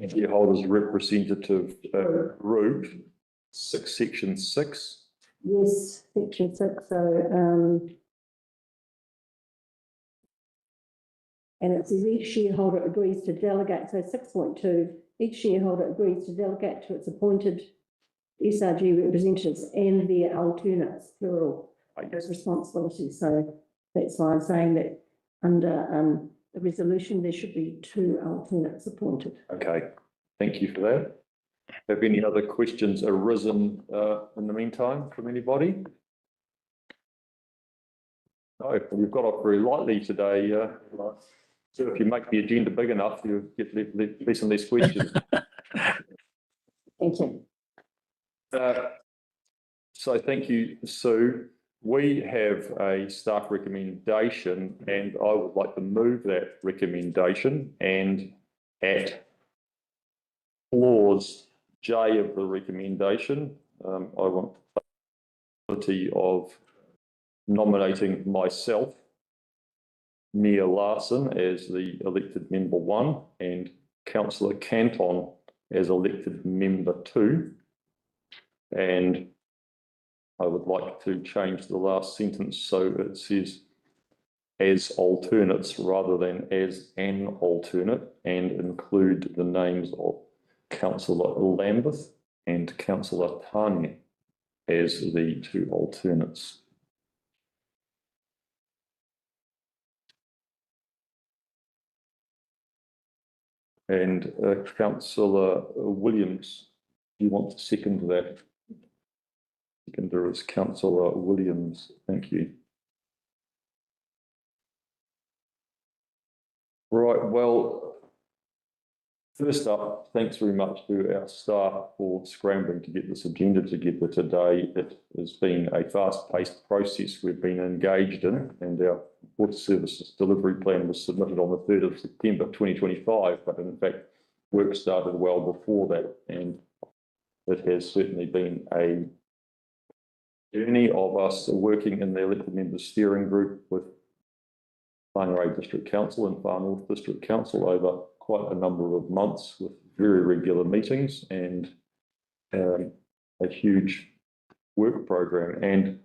S1: Shareholders representative group, section 6.
S12: yes, section 6. So and it says each shareholder agrees to delegate. So 6.2, each shareholder agrees to delegate to its appointed SRG representatives and their alternates, plural, those responsibilities. So that's why I'm saying that under the resolution, there should be 2 alternates appointed.
S1: Okay, thank you for that. Have any other questions arisen in the meantime from anybody? No, you've got off very lightly today. So if you make the agenda big enough, you get less and less questions.
S12: Thank you.
S1: So thank you, Sue. We have a staff recommendation, and I would like to move that recommendation, and at clause J of the recommendation, I want the ability of nominating myself, Mia Larson, as the elected member 1 and Councillor Canton as elected member 2. And I would like to change the last sentence so it says as alternates rather than as an alternate, and include the names of Councillor Lambeth and Councillor Tane as the 2 alternates. And Councillor Williams, do you want to second that? Seconder is Councillor Williams. Thank you. Right, well, first up, thanks very much to our staff for scrambling to get this agenda together today. It has been a fast-paced process we've been engaged in, and our water services delivery plan was submitted on the 3rd of September 2025, but in fact, work started well before that, and it has certainly been a journey of us working in the elected members steering group with Whangarei District Council and Far North District Council over quite a number of months, with very regular meetings and a huge work program. And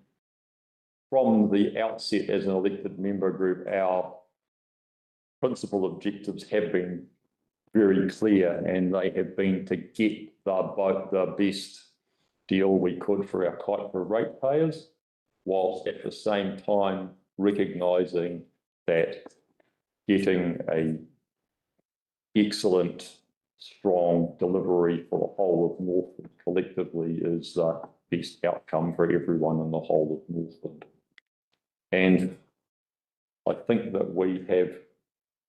S1: from the outset, as an elected member group, our principal objectives have been very clear, and they have been to get the best deal we could for our Kaipara ratepayers, whilst at the same time recognising that getting a excellent strong delivery for the whole of Northland collectively is the best outcome for everyone in the whole of Northland. And I think that we have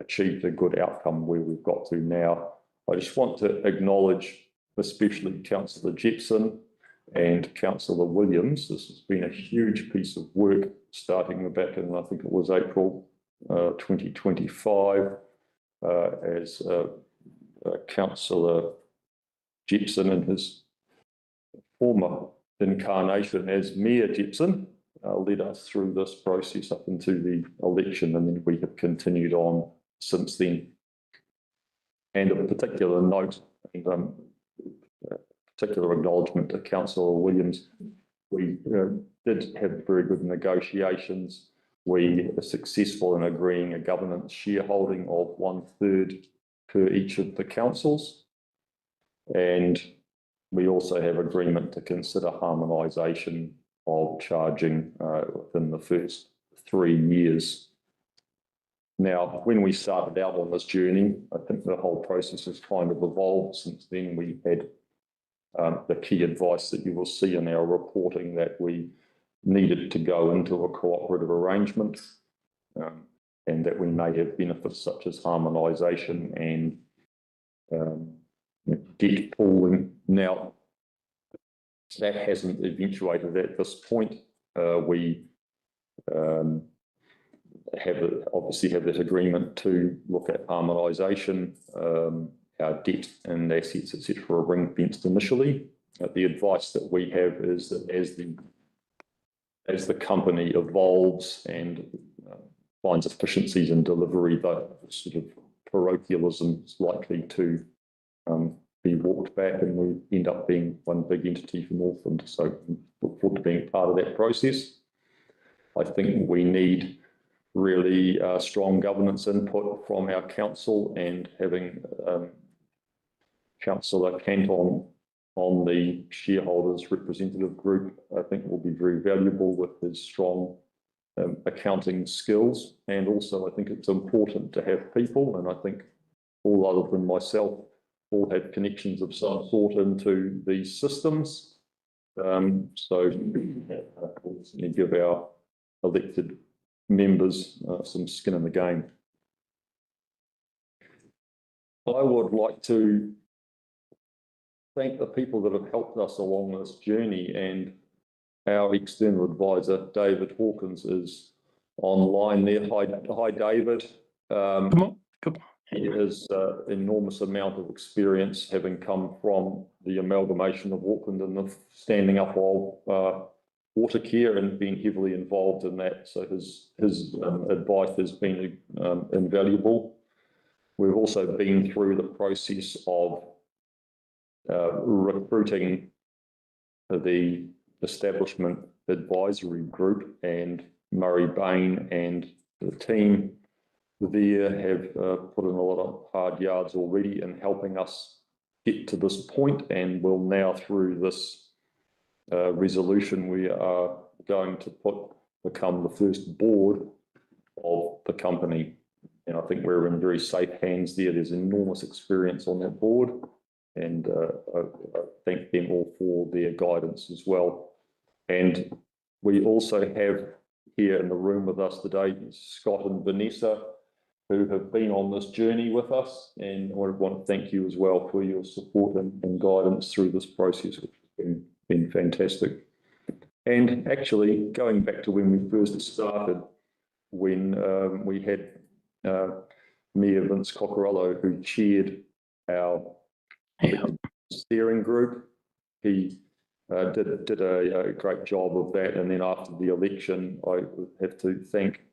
S1: achieved a good outcome where we've got to now. I just want to acknowledge especially Councillor Jepson and Councillor Williams. This has been a huge piece of work starting back in, I think it was April 2025, as Councillor Jepson in his former incarnation as Mayor Jepson led us through this process up into the election, and then we have continued on since then. And a particular note and particular acknowledgement to Councillor Williams. We did have very good negotiations. We were successful in agreeing a governance shareholding of 1/3 per each of the councils. And we also have agreement to consider harmonisation of charging within the first 3 years. Now, when we started out on this journey, I think the whole process has kind of evolved since then. We had the key advice that you will see in our reporting that we needed to go into a cooperative arrangement and that we may have benefits such as harmonisation and debt pooling. Now, that hasn't eventuated at this point. We obviously have that agreement to look at harmonisation, our debt and assets, etc., are ring-fenced initially. The advice that we have is that as the company evolves and finds efficiencies in delivery, the sort of parochialism is likely to be walked back, and we end up being one big entity for Northland. So look forward to being part of that process. I think we need really strong governance input from our council, and having Councillor Canton on the shareholders representative group, I think will be very valuable with his strong accounting skills. And also I think it's important to have people, and I think all other than myself all have connections of some sort into these systems. So we'll certainly give our elected members some skin in the game. I would like to thank the people that have helped us along this journey, and our external advisor, David Hawkins, is online there. Hi David. Come on. He has an enormous amount of experience, having come from the amalgamation of Auckland and the standing up of Watercare and being heavily involved in that. So his advice has been invaluable. We've also been through the process of recruiting the establishment advisory group, and Murray Bain and the team there have put in a lot of hard yards already in helping us get to this point, and will now, through this resolution, we are going to become the first board of the company. And I think we're in very safe hands there. There's enormous experience on that board, and I thank them all for their guidance as well. And we also have here in the room with us today Scott and Vanessa, who have been on this journey with us, and I want to thank you as well for your support and guidance through this process, which has been fantastic. And actually, going back to when we first started, when we had Mayor Vince Coccarello, who chaired our steering group, he did a great job of that. And then after the election, I would have to thank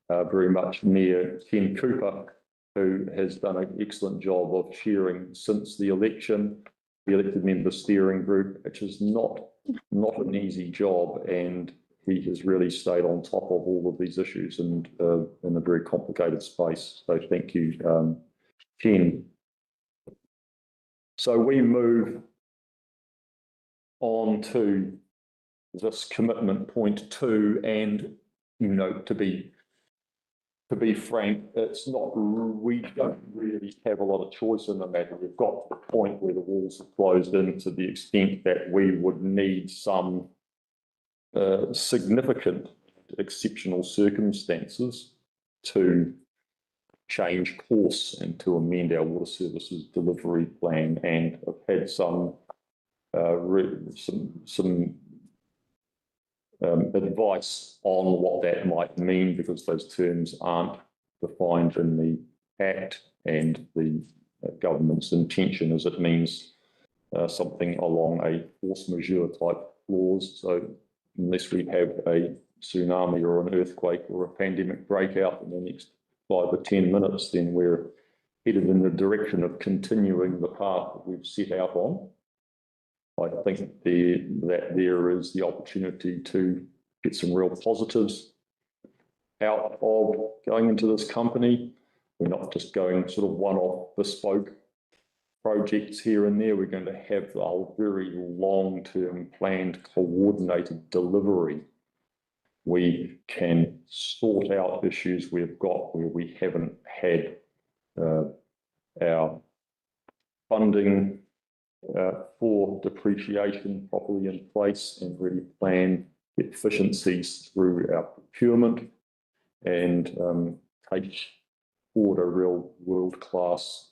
S1: very much Mayor Ken Cooper, who has done an excellent job of chairing since the election, the elected member steering group, which is not an easy job, and he has really stayed on top of all of these issues and in a very complicated space. So thank you, Ken. So we move on to this commitment point 2, and to be to be frank, it's not, we don't really have a lot of choice in the matter. We've got to the point where the walls are closed in to the extent that we would need some significant exceptional circumstances to change course and to amend our water services delivery plan. And I've had some advice on what that might mean, because those terms aren't defined in the Act, and the government's intention is it means something along a force majeure type clause. So unless we have a tsunami or an earthquake or a pandemic breakout in the next 5 or 10 minutes, then we're headed in the direction of continuing the path that we've set out on. I think that there is the opportunity to get some real positives out of going into this company. We're not just going sort of one-off bespoke projects here and there. We're going to have a very long-term planned coordinated delivery. We can sort out issues we've got where we haven't had our funding for depreciation properly in place, and really plan efficiencies through our procurement, and take forward a real world-class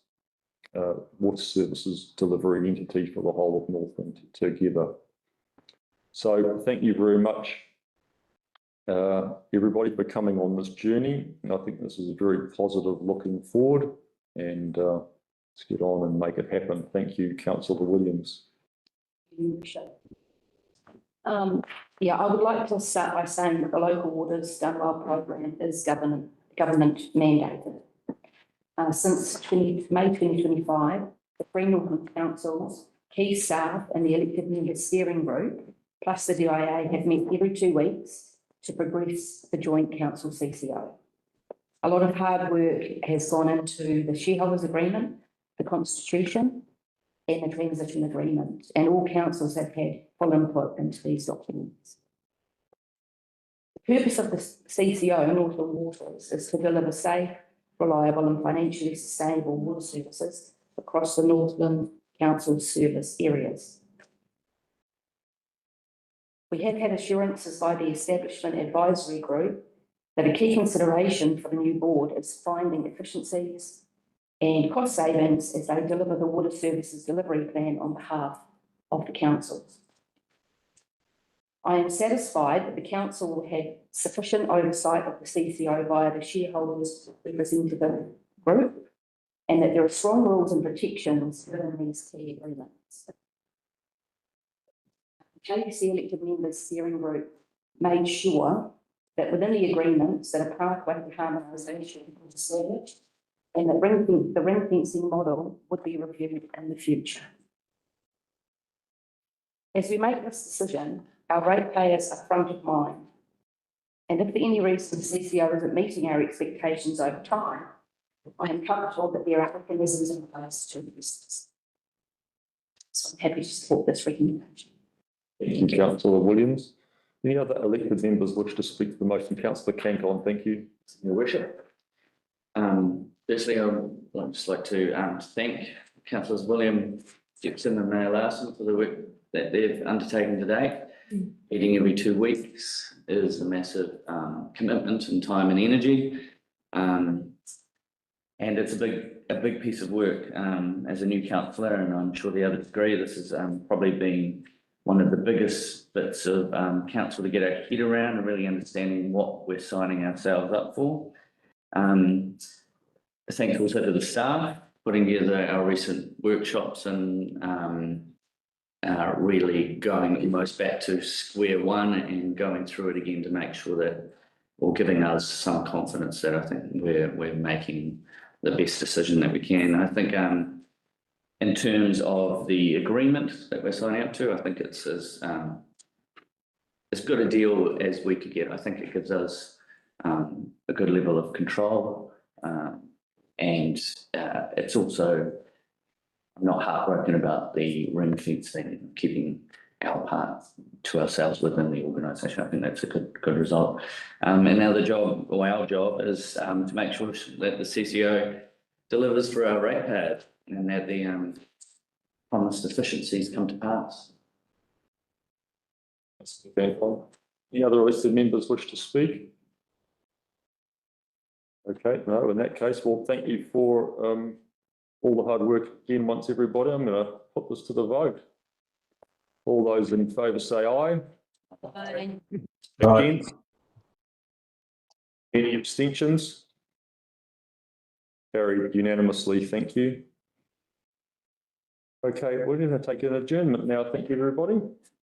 S1: water services delivery entity for the whole of Northland together. So thank you very much, everybody, for coming on this journey. And I think this is a very positive looking forward, and let's get on and make it happen. Thank you, Councillor Williams.
S3: Yeah, I would like to start by saying that the Local Waters Done Well program is government mandated. Since May 2025, the Free Northland Council's key staff and the elected members steering group, plus the DIA, have met every 2 weeks to progress the joint council CCO. A lot of hard work has gone into the shareholders agreement, the constitution, and the transition agreement, and all councils have had full input into these documents. The purpose of the CCO, Northland Waters, is to deliver safe, reliable and financially sustainable water services across the Northland Council service areas. We have had assurances by the Establishment Advisory Group that a key consideration for the new board is finding efficiencies and cost savings as they deliver the water services delivery plan on behalf of the councils. I am satisfied that the council will have sufficient oversight of the CCO via the shareholders representative group, and that there are strong rules and protections within these key agreements. The KUC elected members steering group made sure that within the agreements that a pathway to harmonisation was established, and that the ring fencing model would be reviewed in the future. As we make this decision, our ratepayers are front of mind. And if for any reason the CCO isn't meeting our expectations over time, I am comfortable that there are mechanisms in place to address this. So I'm happy to support this recommendation.
S1: Thank you, Councillor Williams. Any other elected members wish to speak to the motion? Councillor Cankon, thank you.
S10: Your Worship. Firstly, I would just like to thank Councillors William, Gibson and Mayor Larson for the work that they've undertaken today. Meeting every 2 weeks is a massive commitment in time and energy. And it's a big piece of work as a new councillor, and I'm sure the others agree, this has probably been one of the biggest bits of council to get our head around and really understanding what we're signing ourselves up for. Thanks also to the staff putting together our recent workshops and really going almost back to square one and going through it again to make sure that, or giving us some confidence that I think we're making the best decision that we can. I think in terms of the agreement that we're signing up to, I think it's as good a deal as we could get. I think it gives us a good level of control, and it's also, I'm not heartbroken about the ring fence thing, keeping our part to ourselves within the organisation. I think that's a good result. And now the job, or our job, is to make sure that the CCO delivers for our ratepayers and that the promised efficiencies come to pass.
S1: Any other listed members wish to speak? Okay, no, in that case, well, thank you for all the hard work again once everybody. I'm going to put this to the vote. All those in favour say aye.
S6: Aye.
S1: Against? Any abstentions? Carried unanimously, thank you. Okay, we're going to take an adjournment now. Thank you, everybody.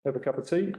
S1: Have a cup of tea.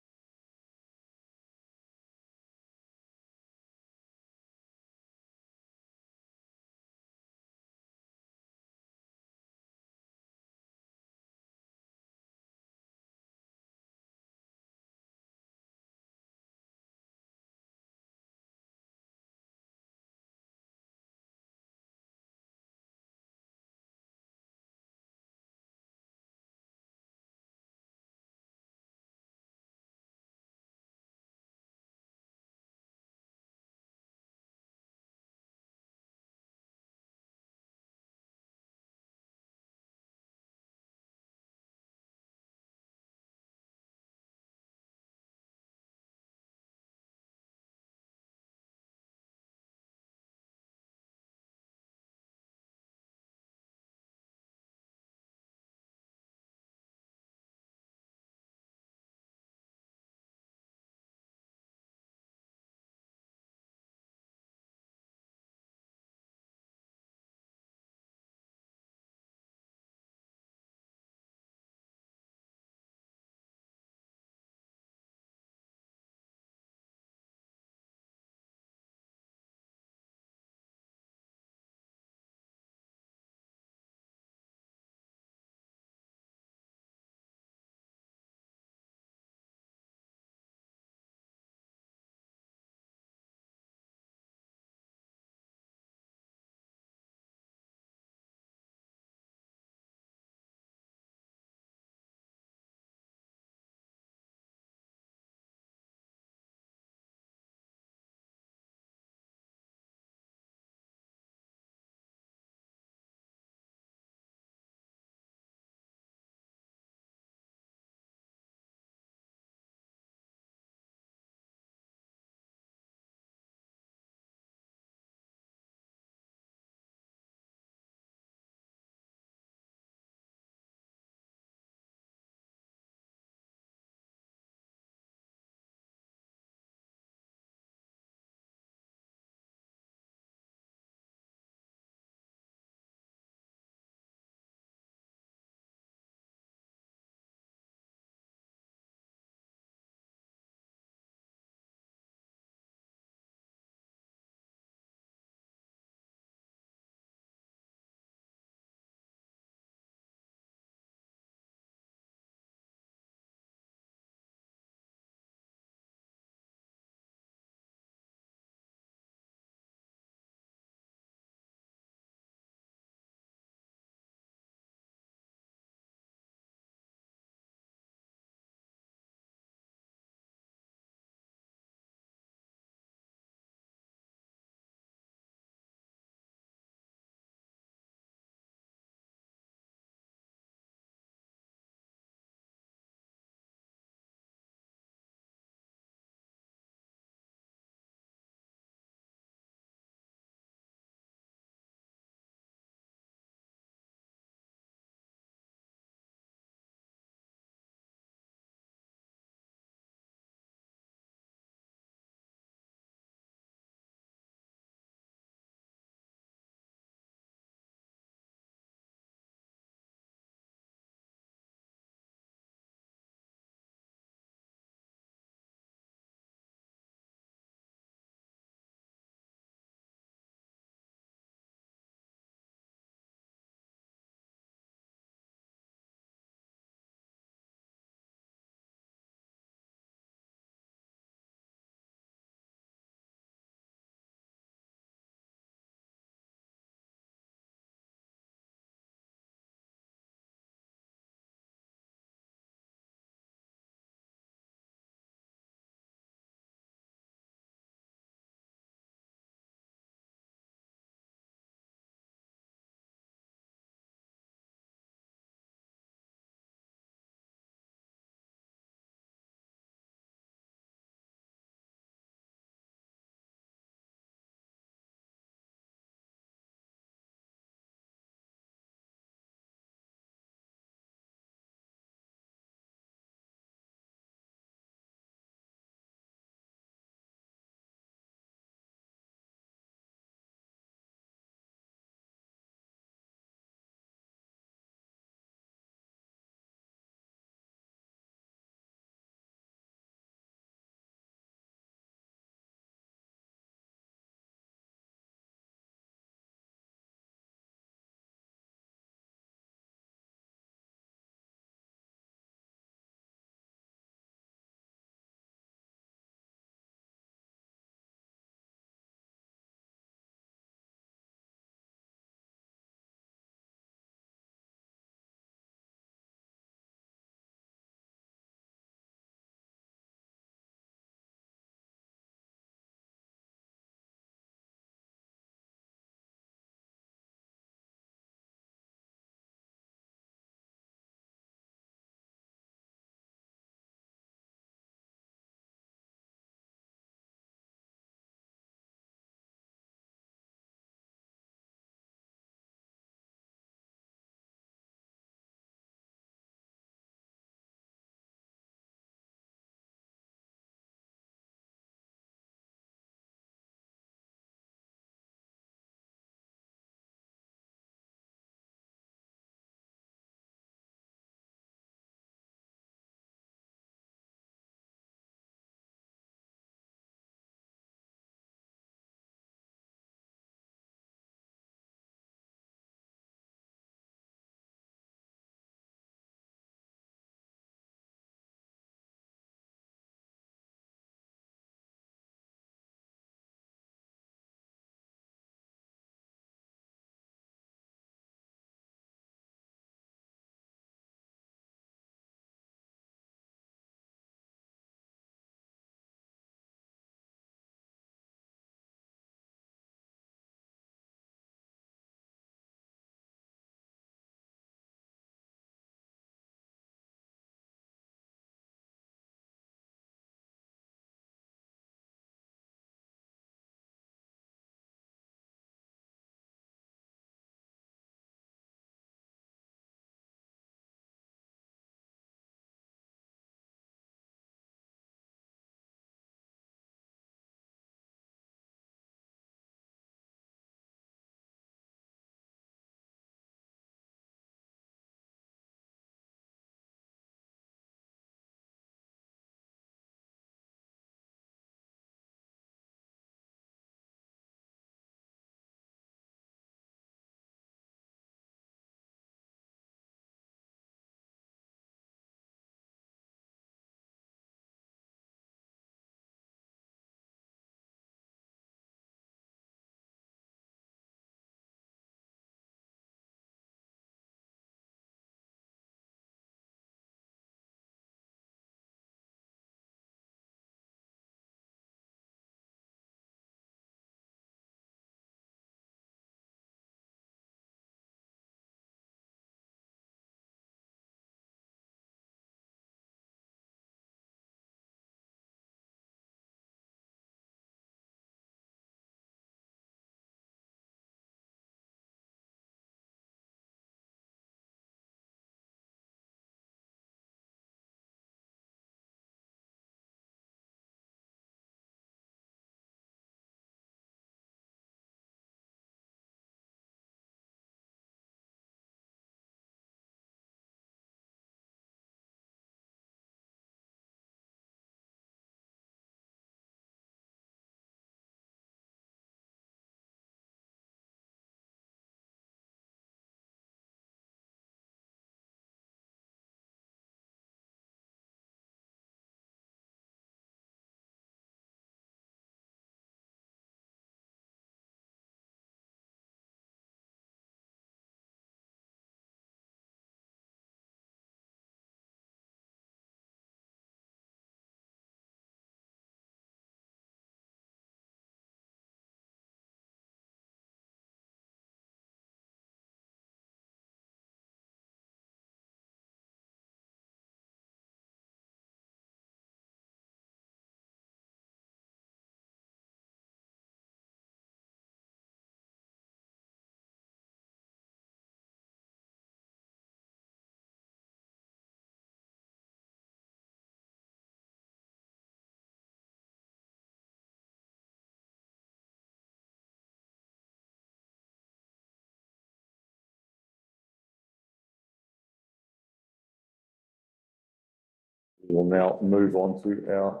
S1: We'll now move on to our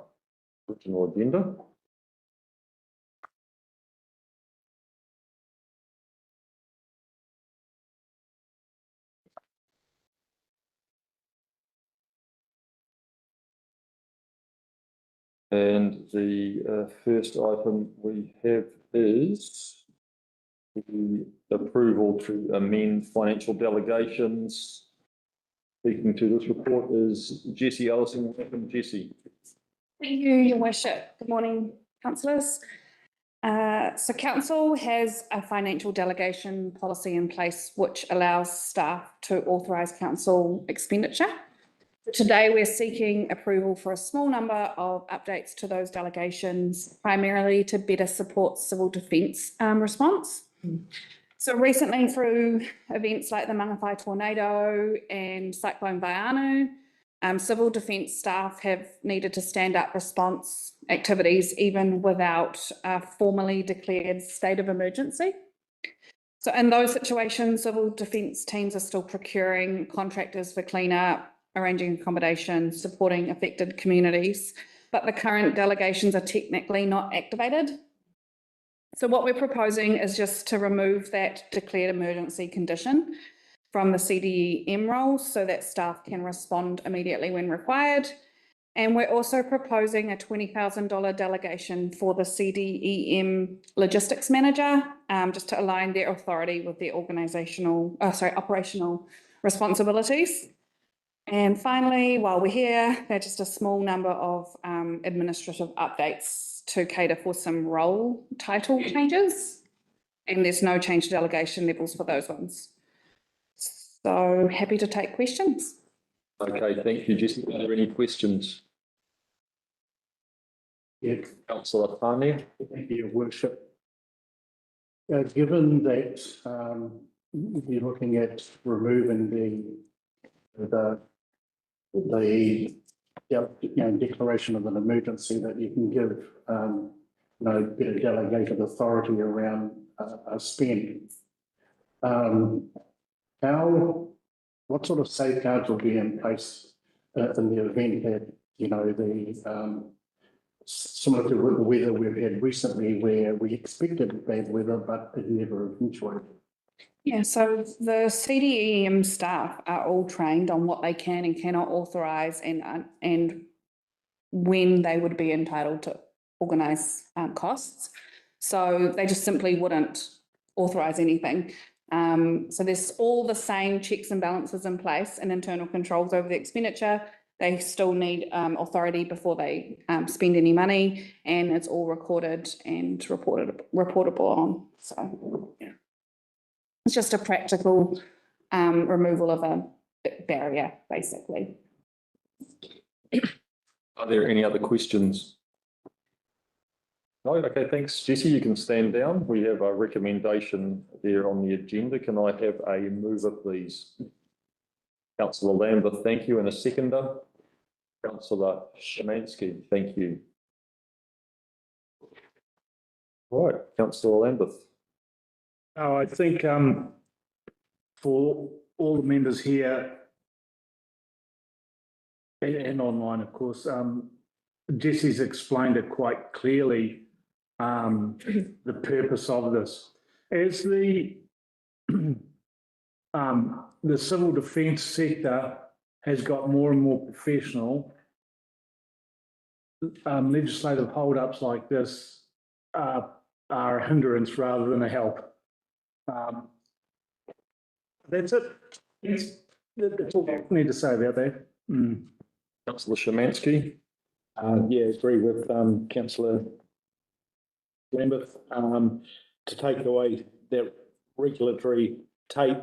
S1: original agenda. And the first item we have is the approval to amend financial delegations. Speaking to this report is Jessie Ellison. Welcome, Jessie.
S11: Thank you, Your Worship. Good morning, councillors. So council has a financial delegation policy in place which allows staff to authorise council expenditure. Today, we're seeking approval for a small number of updates to those delegations, primarily to better support civil defence response. So recently, through events like the Mangawhai tornado and Cyclone Vaianu, civil defence staff have needed to stand up response activities even without a formally declared state of emergency. So in those situations, civil defence teams are still procuring contractors for cleanup, arranging accommodation, supporting affected communities, but the current delegations are technically not activated. So what we're proposing is just to remove that declared emergency condition from the CDEM roles so that staff can respond immediately when required. And we're also proposing a $20,000 delegation for the CDEM logistics manager, just to align their authority with their operational responsibilities. And finally, while we're here, there's just a small number of administrative updates to cater for some role title changes. And there's no change to delegation levels for those ones. So happy to take questions.
S1: Okay, thank you, Jessie. Are there any questions?
S5: Yeah,
S1: Councillor Tani.
S5: thank you, Your Worship. Given that you're looking at removing the declaration of an emergency, that you can give better delegated authority around spend. What sort of safeguards will be in place in the event that similar to the weather we've had recently, where we expected bad weather but it never eventuated?
S11: Yeah, so the CDEM staff are all trained on what they can and cannot authorise and when they would be entitled to organise costs. So they just simply wouldn't authorise anything. So there's all the same checks and balances in place and internal controls over the expenditure. They still need authority before they spend any money, and it's all recorded and reportable on. So yeah. It's just a practical removal of a barrier, basically.
S1: Are there any other questions? No, okay, thanks, Jessie. You can stand down. We have a recommendation there on the agenda. Can I have a mover, please? Councillor Lambert, thank you. And a seconder? Councillor Szymanski, thank you. All right, Councillor Lambert.
S5: Oh, I think for all the members here and online, of course, Jessie's explained it quite clearly, the purpose of this. As the civil defence sector has got more and more professional, legislative hold-ups like this are a hindrance rather than a help. That's it. That's all I need to say about that.
S1: Councillor Szymanski.
S5: Yeah, agree with Councillor Lambert to take away that regulatory tape,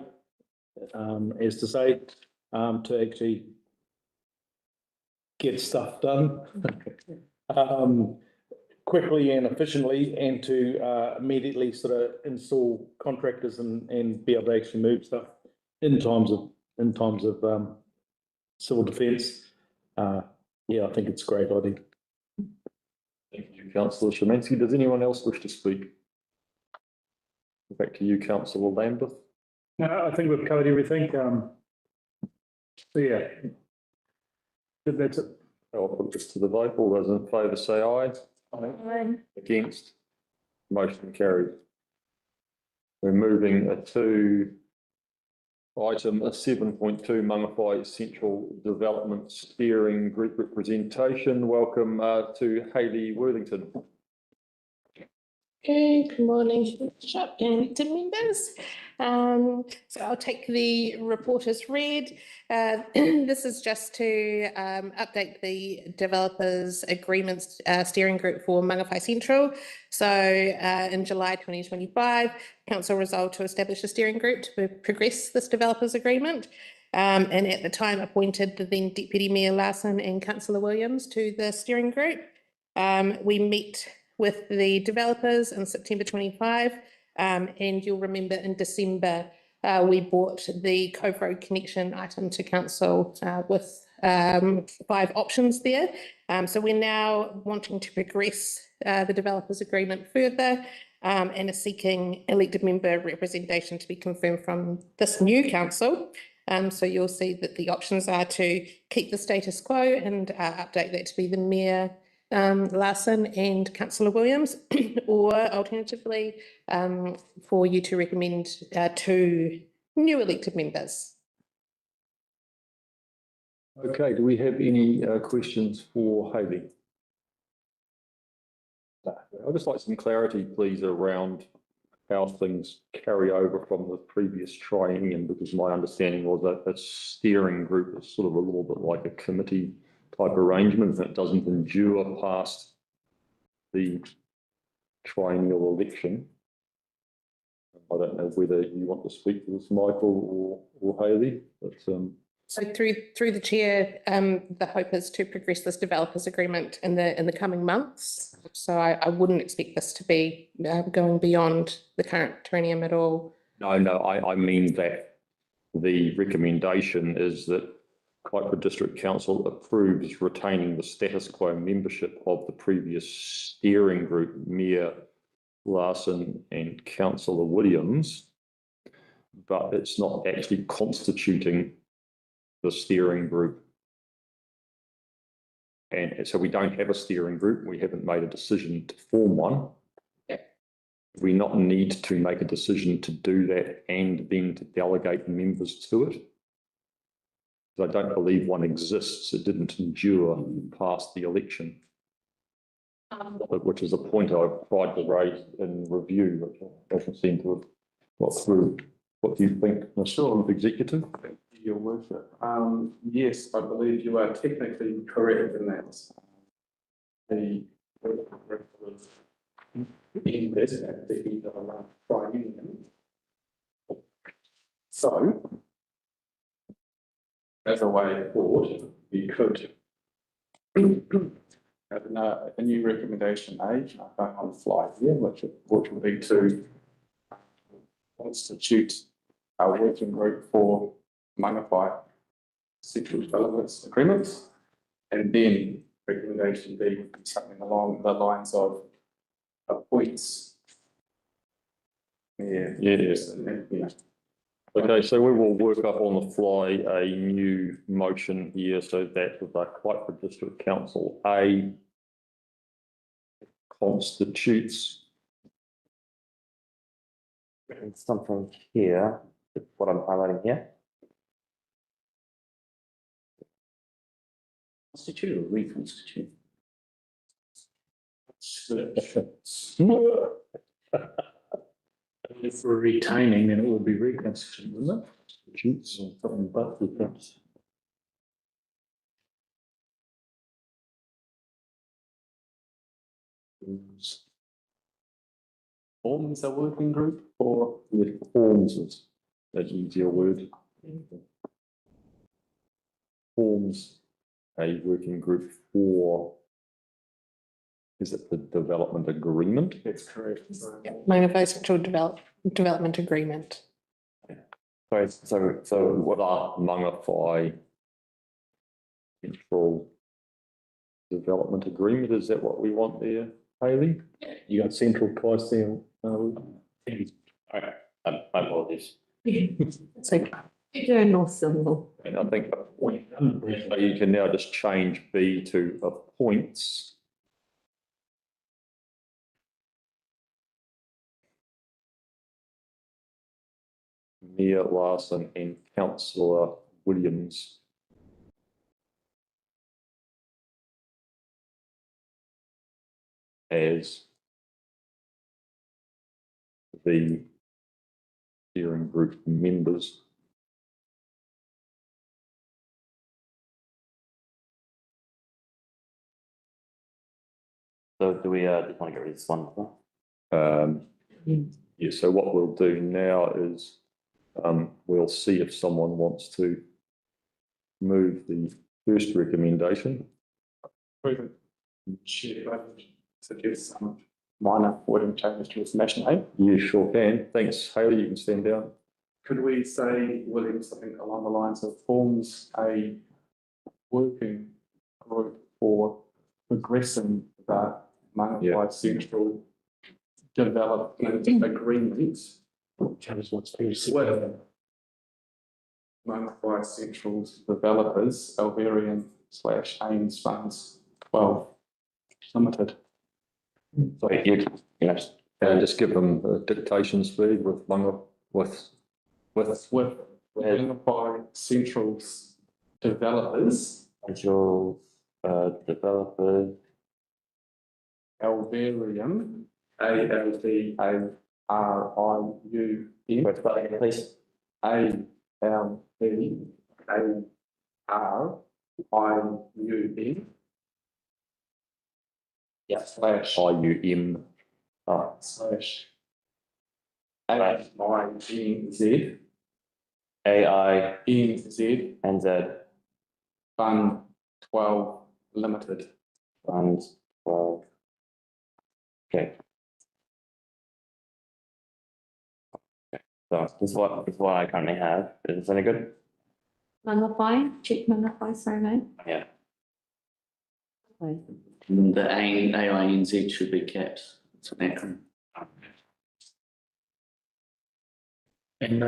S5: as to say, to actually get stuff done quickly and efficiently, and to immediately sort of install contractors and be able to actually move stuff in times of civil defence. Yeah, I think it's a great idea.
S1: Thank you, Councillor Szymanski. Does anyone else wish to speak? Back to you, Councillor Lambert.
S5: No, I think we've covered everything. So yeah, that's it.
S1: I'll put this to the vote. All those in favour say aye. Against? Motion carried. We're moving to item 7.2, Mangawhai Central Development Steering Group representation. Welcome to Hayley Worthington.
S13: Good morning, Bishop and elected members. So I'll take the report as read. This is just to update the developers agreements steering group for Mangawhai Central. So in July 2025, council resolved to establish a steering group to progress this developers agreement. And at the time appointed the then Deputy Mayor Larson and Councillor Williams to the steering group. We met with the developers in September 25. And you'll remember in December, we brought the Cove Road connection item to council with 5 options there. So we're now wanting to progress the developers agreement further and are seeking elected member representation to be confirmed from this new council. So you'll see that the options are to keep the status quo and update that to be the Mayor Larson and Councillor Williams, or alternatively for you to recommend 2 new elected members.
S1: Okay, do we have any questions for Hayley? I'd just like some clarity, please, around how things carry over from the previous triennium, because my understanding was that a steering group is sort of a little bit like a committee type arrangement that doesn't endure past the triennial election. I don't know whether you want to speak to this, Michael or Hayley, but
S13: So through the chair, the hope is to progress this developers agreement in the coming months. So I wouldn't expect this to be going beyond the current triennium at all.
S1: No, I mean that the recommendation is that Kaipara District Council approves retaining the status quo membership of the previous steering group, Mayor Larson and Councillor Williams, but it's not actually constituting the steering group. And so we don't have a steering group. We haven't made a decision to form one. We not need to make a decision to do that and then to delegate members to it. I don't believe one exists. It didn't endure past the election, which is a point I've tried to raise in review, which doesn't seem to have got through. What do you think, Mr. Executive?
S14: Your worship. Yes, I believe you are technically correct in that. The ended at the end of the last triennium. So, as a way forward, we could have a new recommendation age, I don't on the fly here, which would be to constitute a working group for Mangawhai Central Development Agreements, and then recommendation B would be something along the lines of appoints.
S1: Yeah. Okay, so we will work up on the fly a new motion here so that the Kaipara District Council A constitutes.
S7: It's something here, what I'm highlighting here.
S5: Constitute or reconstitute? If we're retaining, then it will be reconstituted, wouldn't it?
S1: Constitutes or something but becomes.
S14: Forms a working group or
S1: Forms is an easier word. Forms a working group for, is it the development agreement?
S14: that's correct.
S13: Mangawhai Central Development Agreement.
S7: Sorry, so
S1: What are Mangawhai Central Development Agreement? Is that what we want there, Hayley? You got central twice there.
S7: my apologies.
S13: It's okay.
S6: Journal symbol.
S1: And I think so you can now just change B to appoints. Mayor Larson and Councillor Williams. As the steering group members.
S7: So do we, just want to get rid of this one?
S1: Yeah, so what we'll do now is, we'll see if someone wants to move the first recommendation.
S14: Chair, I suggest some minor wording changes to its national name.
S1: You sure can. Thanks, Hayley, you can stand down.
S14: Could we say, William, something along the lines of forms a working group for progressing the Mangawhai Central development agreements with Mangawhai Central's developers, Alvarian/Ames Funds 12 Limited.
S7: So you know,
S1: Just give them dictation speed with
S14: Mangawhai Central's developers,
S7: Central, developers,
S14: Alvarian, ALVARIUM,
S7: wait, start again, please.
S14: ALVARIUM.
S7: Yeah.
S14: Slash
S1: IUM.
S14: slash AINZ
S7: AI
S14: NZ
S7: and Z
S14: Fund 12 Limited.
S7: funds 12. Okay. So this is what I currently have. Is this any good?
S6: Mangawhai, check Mangawhai surname.
S7: Yeah.
S6: Okay.
S10: The AINZ should be caps. It's an acronym.
S5: And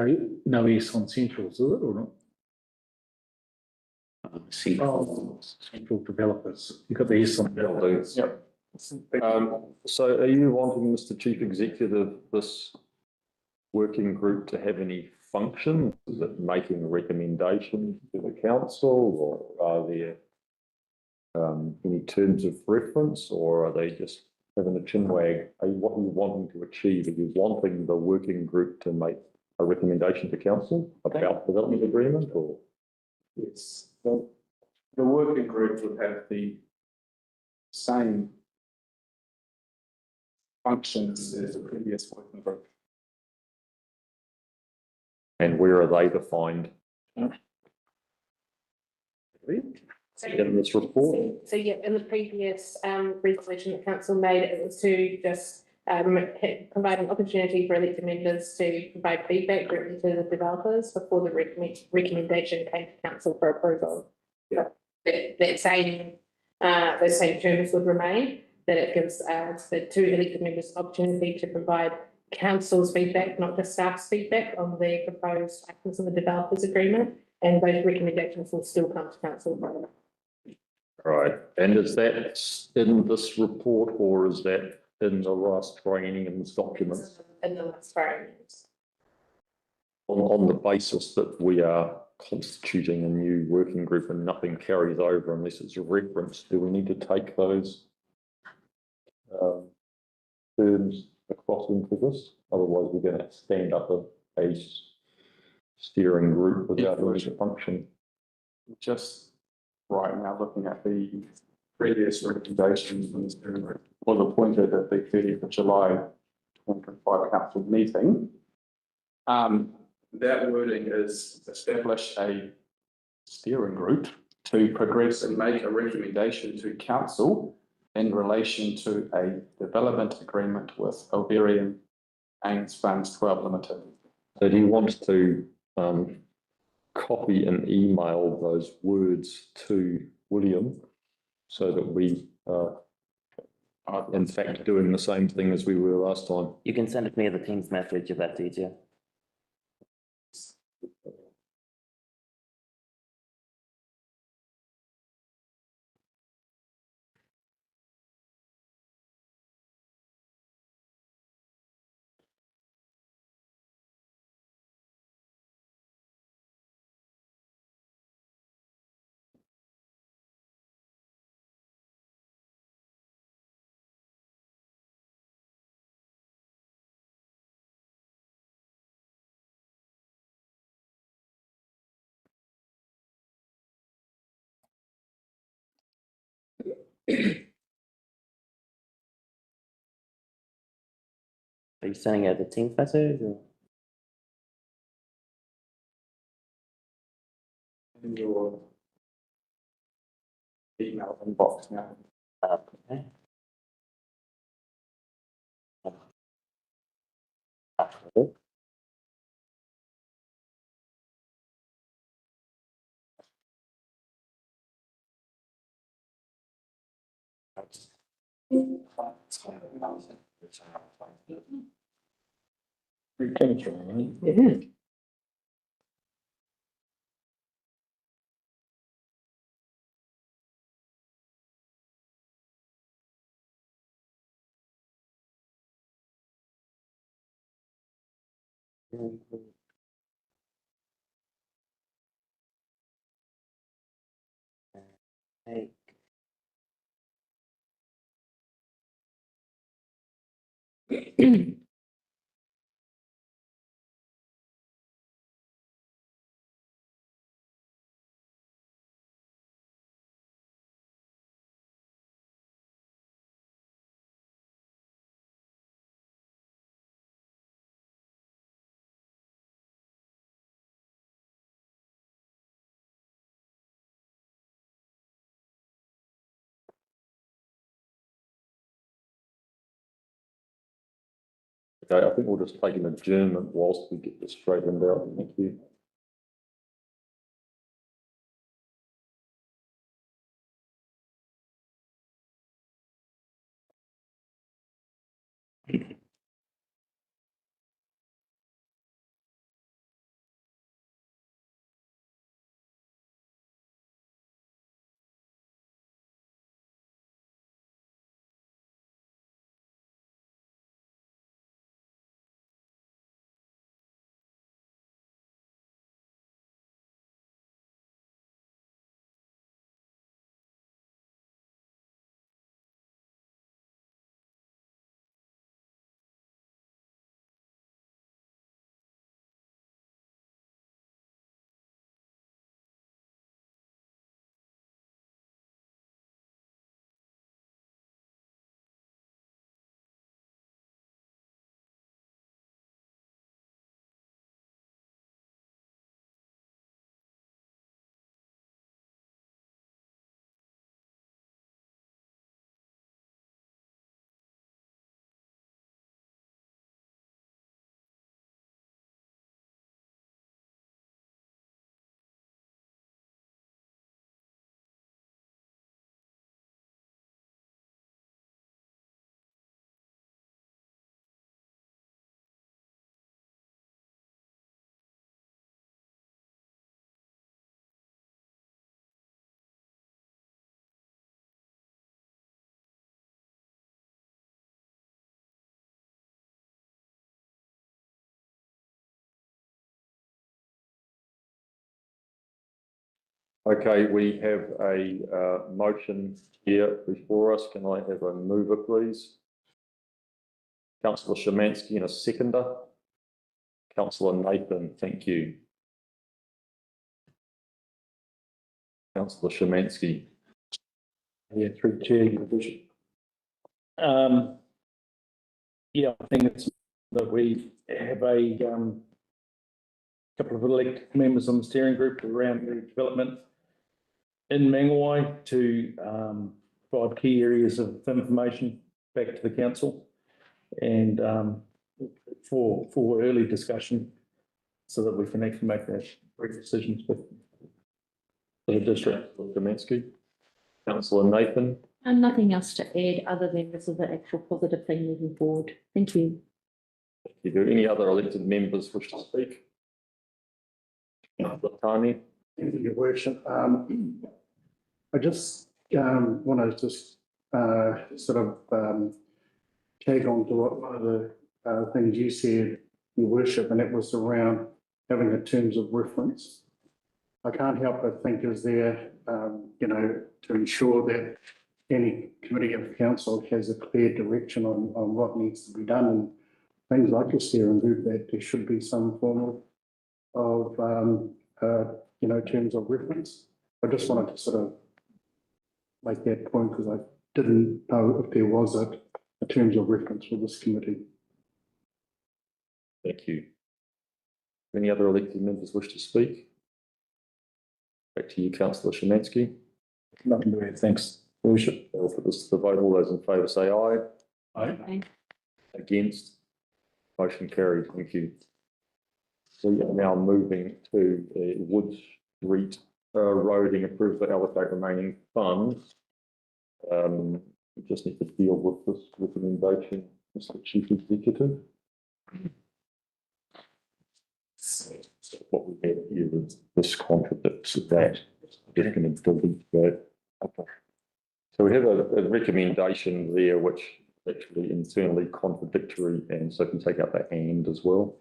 S5: no S on centrals, is it, or not?
S10: Central.
S5: Central developers, you've got the S on.
S14: Yep.
S1: So are you wanting, Mr. Chief Executive, this working group to have any function? Is it making recommendations to the council, or are there any terms of reference, or are they just having a chin wag? What are you wanting to achieve? Are you wanting the working group to make a recommendation to council about development agreement, or?
S14: Yes, the working group would have the same functions as the previous working group.
S1: And where are they defined? In this report?
S13: So yeah, in the previous resolution that council made, it was to just provide an opportunity for elected members to provide feedback directly to the developers before the recommendation came to council for approval.
S14: Yeah.
S13: That same those same terms would remain, that it gives the two elected members opportunity to provide council's feedback, not just staff's feedback on the proposed items in the developers agreement, and those recommendations will still come to council.
S1: Right, and is that in this report, or is that in the last training and this document?
S13: In the last variant.
S1: On the basis that we are constituting a new working group and nothing carries over unless it's referenced, do we need to take those terms across into this? Otherwise, we're going to stand up a steering group without a function.
S14: Just right now, looking at the previous recommendations, when the steering group was appointed at the 30th of July 2025 council meeting. That wording is establish a steering group to progress and make a recommendation to council in relation to a development agreement with Alvarian Ames Funds 12 Limited.
S1: So do you want to copy and email those words to William so that we are in fact doing the same thing as we were last time?
S7: You can send it to me as a Teams message if that's easier. Are you sending out the team message or?
S14: In your email inbox now.
S7: Okay. Okay.
S1: Free chemistry, right?
S7: Hey.
S1: Okay, I think we'll just take an adjournment whilst we get this straightened out. Thank you. Okay, we have a motion here before us. Can I have a mover, please? Councillor Szymanski and a seconder. Councillor Nathan, thank you. Councillor Szymanski.
S5: Yeah, through Chair, Your Worship. Yeah, I think it's that we have a couple of elected members on the steering group around the development in Mangawhai to provide key areas of information back to the council and for early discussion so that we can actually make that decisions with the district.
S1: Szymanski. Councillor Nathan.
S6: And nothing else to add other than this is the actual positive thing moving forward. Thank you.
S1: Do any other elected members wish to speak? Tani.
S15: Thank you, Your Worship. I just want to just sort of tag on to what one of the things you said, Your Worship, and it was around having the terms of reference. I can't help but think is there, to ensure that any committee of council has a clear direction on what needs to be done and things like your steering group, that there should be some form of terms of reference. I just wanted to sort of make that point because didn't know if there was a terms of reference for this committee.
S1: Thank you. Any other elected members wish to speak? Back to you, councillor Szymanski.
S5: Nothing to add, thanks.
S1: Worship, I'll put this to the vote. All those in favour say aye.
S5: Aye.
S1: Against? Motion carried. Thank you. We are now moving to Wood Street roading approval to allocate remaining funds. We just need to deal with this recommendation, Mr. Chief Executive. So what we have here is this contradicts that. I'm just going to delete that. Okay. So we have a recommendation there which is actually internally contradictory, and so if you take out the and as well.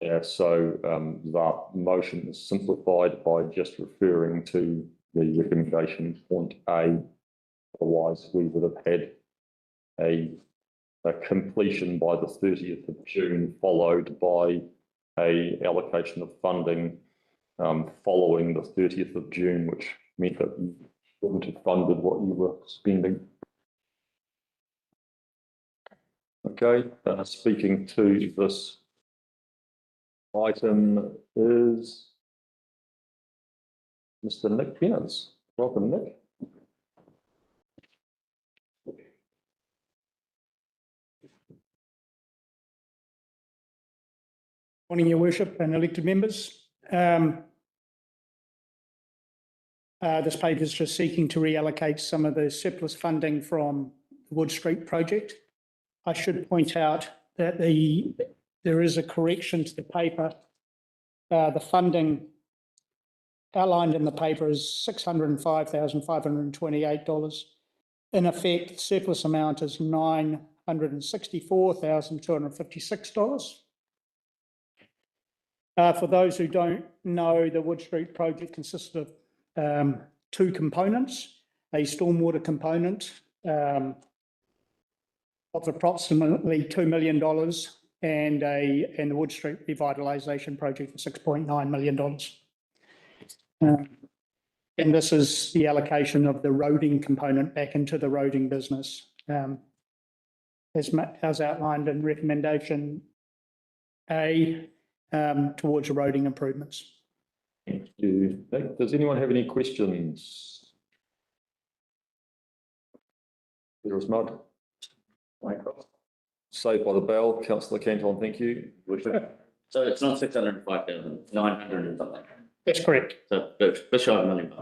S1: Yeah, so that motion is simplified by just referring to the recommendation point A. Otherwise, we would have had a completion by the 30th of June, followed by a allocation of funding following the 30th of June, which meant that you wouldn't have funded what you were spending. Okay, speaking to this item is Mr. Nick Penners. Welcome, Nick.
S16: Morning, Your Worship and elected members. This page is just seeking to reallocate some of the surplus funding from the Wood Street project. I should point out that there is a correction to the paper. The funding outlined in the paper is $605,528. In effect, the surplus amount is $964,256. For those who don't know, the Wood Street project consisted of two components, a stormwater component of approximately $2 million and the Wood Street revitalisation project for $6.9 million. And this is the allocation of the roading component back into the roading business, as outlined in recommendation A, towards roading improvements.
S1: Thank you. Does anyone have any questions? There is mud. Saved by the bell, councillor Canton, thank you.
S10: So it's not 605,900 and something.
S16: That's correct.
S10: So just shy of $1 million.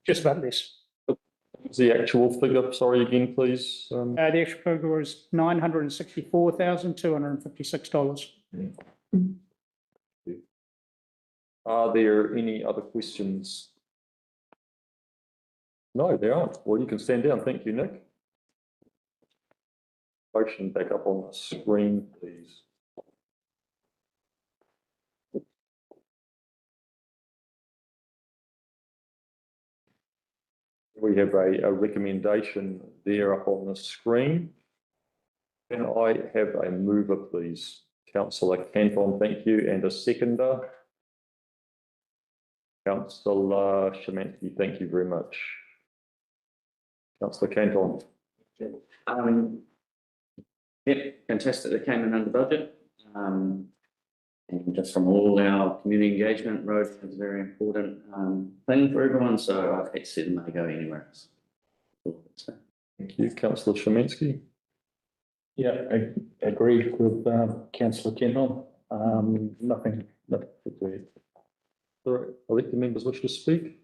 S16: Just about this.
S1: What's the actual figure? Sorry again, please.
S16: The actual figure is $964,256.
S1: Are there any other questions? No, there aren't. Well, you can stand down. Thank you, Nick. Motion back up on the screen, please. We have a recommendation there up on the screen. Can I have a mover, please? Councillor Canton, thank you, and a seconder. Councillor Szymanski, thank you very much. Councillor Canton.
S10: Yep, fantastic. They came in under budget. And just from all our community engagement, road is a very important thing for everyone. So I hate to see them money go anywhere else.
S1: Thank you, councillor Szymanski.
S5: Yeah, I agree with councillor Kenton. Nothing to add.
S1: All right, elected members wish to speak?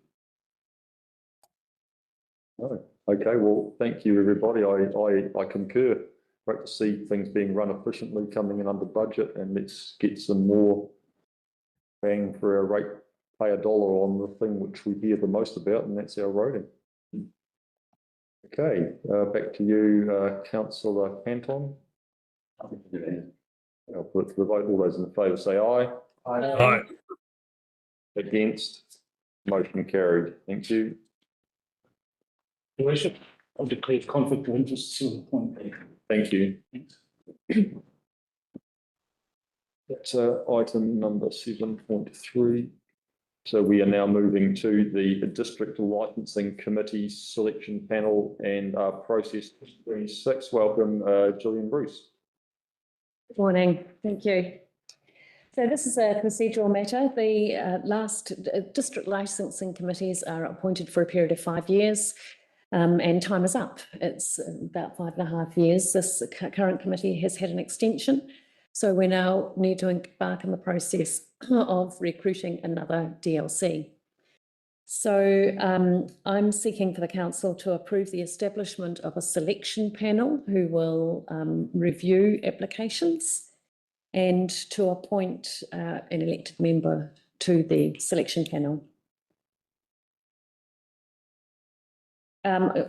S1: No. Okay, well, thank you, everybody. I concur. Great to see things being run efficiently, coming in under budget, and let's get some more bang for our rate, pay $1 on the thing which we hear the most about, and that's our roading. Okay, back to you, councillor Canton. I'll put it to the vote. All those in favour say aye.
S5: Aye.
S1: Against? Motion carried. Thank you.
S5: Your Worship, I'll declare conflict of interest to point B.
S1: Thank you. That's item number 7.3. So we are now moving to the District Licensing Committee Selection Panel and Process 26. Welcome, Gillian Bruce.
S17: Good morning, thank you. So this is a procedural matter. The last district licensing committees are appointed for a period of 5 years, and time is up. It's about 5.5 years. This current committee has had an extension. So we now need to embark on the process of recruiting another DLC. So I'm seeking for the council to approve the establishment of a selection panel who will review applications and to appoint an elected member to the selection panel.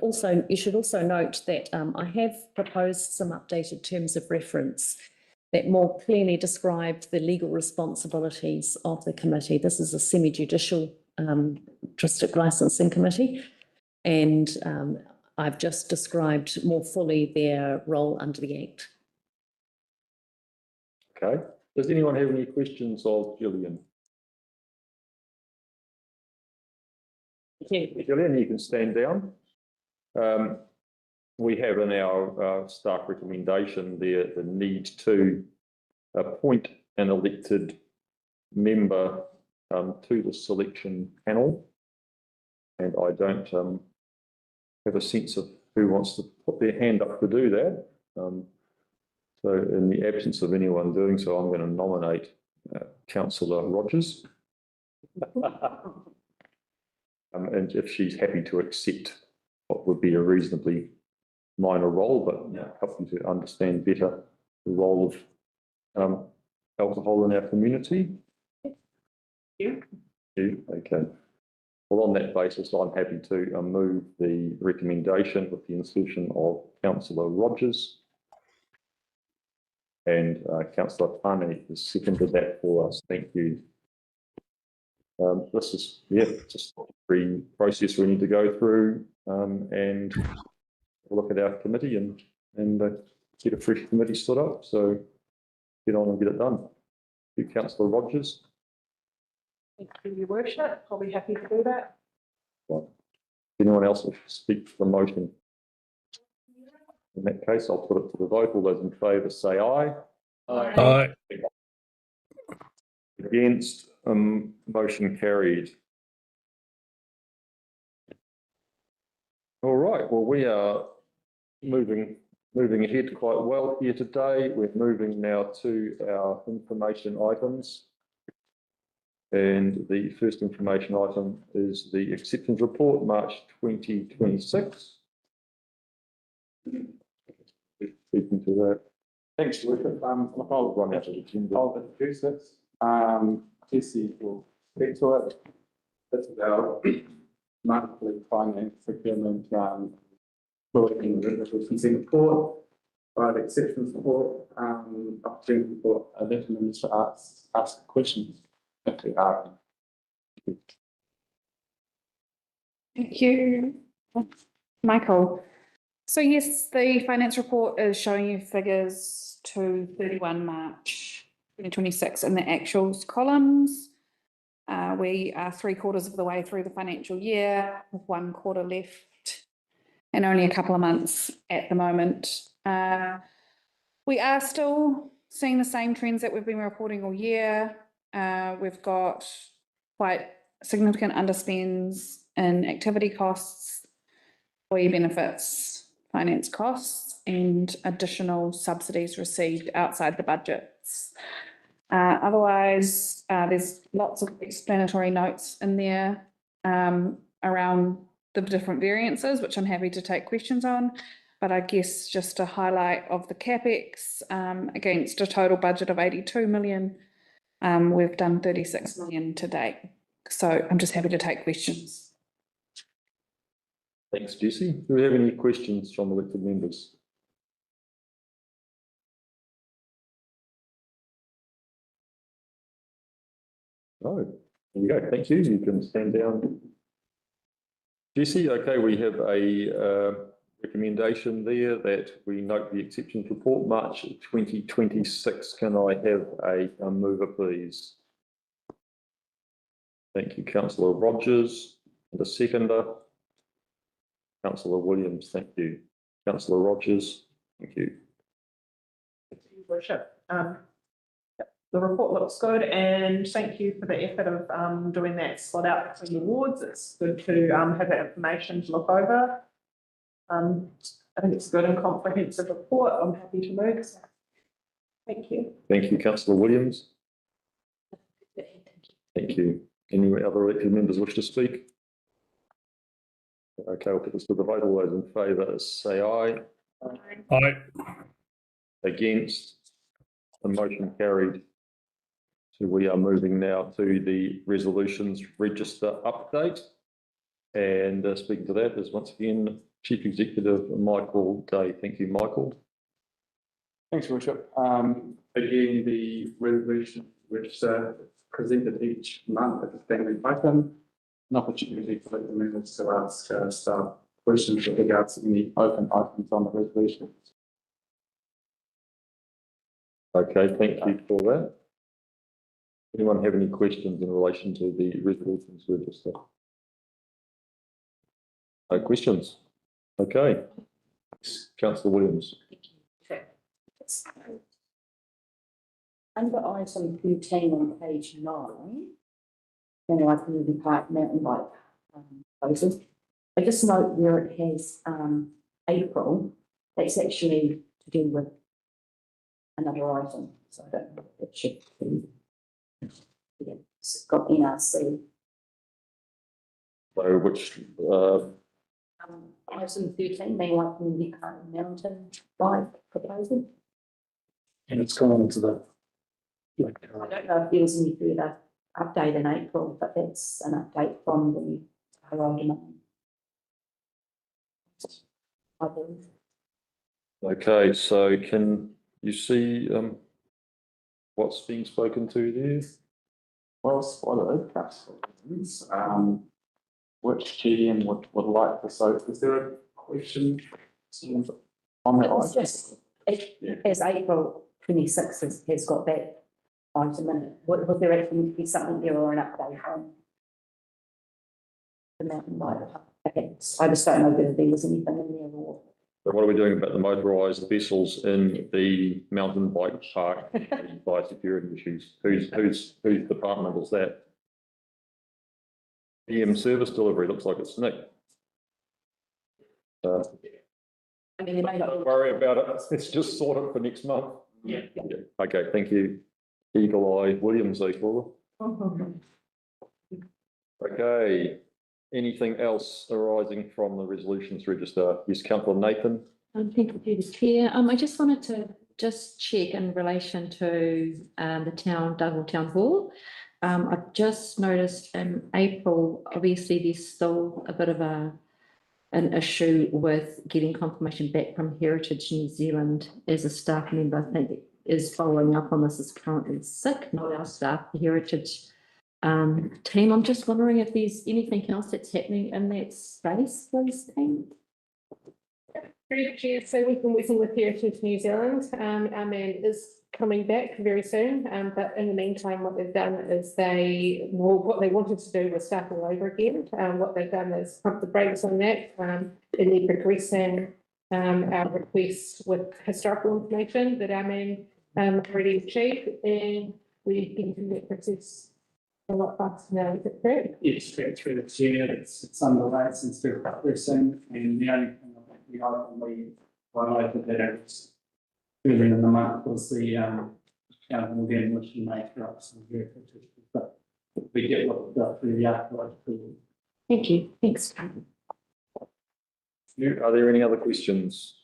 S17: Also, you should also note that I have proposed some updated terms of reference that more clearly describe the legal responsibilities of the committee. This is a semi-judicial district licensing committee, and I've just described more fully their role under the Act.
S1: Okay. Does anyone have any questions of Gillian? Gillian, you can stand down. We have in our staff recommendation there the need to appoint an elected member to the selection panel. And I don't have a sense of who wants to put their hand up to do that. So in the absence of anyone doing so, I'm going to nominate Councillor Rogers. And if she's happy to accept what would be a reasonably minor role, but help you to understand better the role of alcohol in our community. You. Okay. Well, on that basis, I'm happy to move the recommendation with the insertion of Councillor Rogers. And Councillor Pane has seconded that for us. Thank you. This is, just a free process we need to go through and look at our committee and get a fresh committee stood up. So get on and get it done. Thank you, Councillor Rogers.
S11: Thank you, Your Worship. I'll be happy to do that.
S1: Right. Anyone else wish to speak for the motion? In that case, I'll put it to the vote. All those in favour say aye.
S5: Aye.
S1: Against, motion carried. All right, well, we are moving ahead quite well here today. We're moving now to our information items. And the first information item is the acceptance report, March 2026. Speaking to that.
S14: Thanks, Worship. I'll
S1: run out of the agenda.
S14: I'll introduce it. Jesse will speak to it. It's about monthly finance procurement, bulletin from Singapore, provide exception support, opportunity for elected members to ask questions if they are.
S11: Thank you, Michael. So yes, the finance report is showing you figures to 31 March 2026 in the actuals columns. We are 3/4 of the way through the financial year with 1 quarter left and only a couple of months at the moment. We are still seeing the same trends that we've been reporting all year. We've got quite significant underspends in activity costs, employee benefits, finance costs, and additional subsidies received outside the budgets. Otherwise, there's lots of explanatory notes in there around the different variances, which I'm happy to take questions on. But I guess just a highlight of the CapEx against a total budget of 82 million, we've done 36 million to date. So I'm just happy to take questions.
S1: Thanks, Jesse. Do we have any questions from elected members? No. There you go. Thank you. You can stand down. Jesse, okay, we have a recommendation there that we note the exceptions report, March 2026. Can I have a mover, please? Thank you, councillor Rogers. And the seconder. Councillor Williams, thank you. Councillor Rogers, thank you.
S18: Your Worship. The report looks good and thank you for the effort of doing that split out between the wards. It's good to have that information to look over. I think it's a good and comprehensive report. I'm happy to move. So thank you.
S1: Thank you, councillor Williams. Thank you. Any other elected members wish to speak? Okay, I'll put this to the vote. All those in favour say aye.
S5: Aye.
S1: Against? The motion carried. So we are moving now to the resolutions register update. And speaking to that is once again Chief Executive Michael Day. Thank you, Michael.
S14: Thanks, Your Worship. Again, the resolution register presented each month at the standing item, an opportunity for the members to ask staff questions with regards to any open items on the resolution.
S1: Okay, thank you for that. Anyone have any questions in relation to the resolutions register? No questions? Okay. Councillor Williams.
S3: Under item 13 on page 9, Manawatu Community Park mountain bike proposal. I just note where it has April, that's actually to do with another item, so I don't know if it should be. Yeah, it's got NRC.
S1: So which
S3: Item 13, Manawatu Community Park mountain bike proposal.
S5: And it's gone into the.
S3: I don't know if there was any further update in April, but that's an update from the Harold domain. I believe.
S1: okay, so can you see what's being spoken to there?
S14: Well swallowed, councillor. Which GM would like to, so is there a question on that
S3: It was
S14: item?
S3: just, as April 26th has got that item in it. Would there actually be something there or an update on the mountain bike? Okay, I just don't know whether there was anything in there or.
S1: So what are we doing about the motorised vessels in the mountain bike park by security issues? Whose department is that? PM service delivery, looks like it's Nick.
S3: I mean, they may not.
S1: Don't worry about it, let's just sort it for next month.
S3: Yeah.
S1: Okay, thank you. Eagle Eye Williams, they call it. Okay, anything else arising from the resolutions register? Yes, councillor Nathan.
S6: Thank you, through the chair. I just wanted to just check in relation to the Dunhill Town Hall. I've just noticed in April, obviously there's still a bit of an issue with getting confirmation back from Heritage New Zealand as a staff member. I think is following up on this, is currently sick, not our staff, the Heritage team. I'm just wondering if there's anything else that's happening in that space for this team.
S13: So we've been working with Heritage New Zealand. Our man is coming back very soon, but in the meantime, what they've done is what they wanted to do was start all over again. What they've done is pump the brakes on that, and they're progressing our request with historical information that our man already achieved, and we're getting that process a lot faster now. Is it correct?
S15: Yes, through the chair, it's underway since we're progressing, and the only thing I think we openly highlighted that it's earlier in the month was the town hall demolition maker up some heritage, but we get what we've got through the archaeological.
S6: Thank you. Thanks.
S1: Are there any other questions?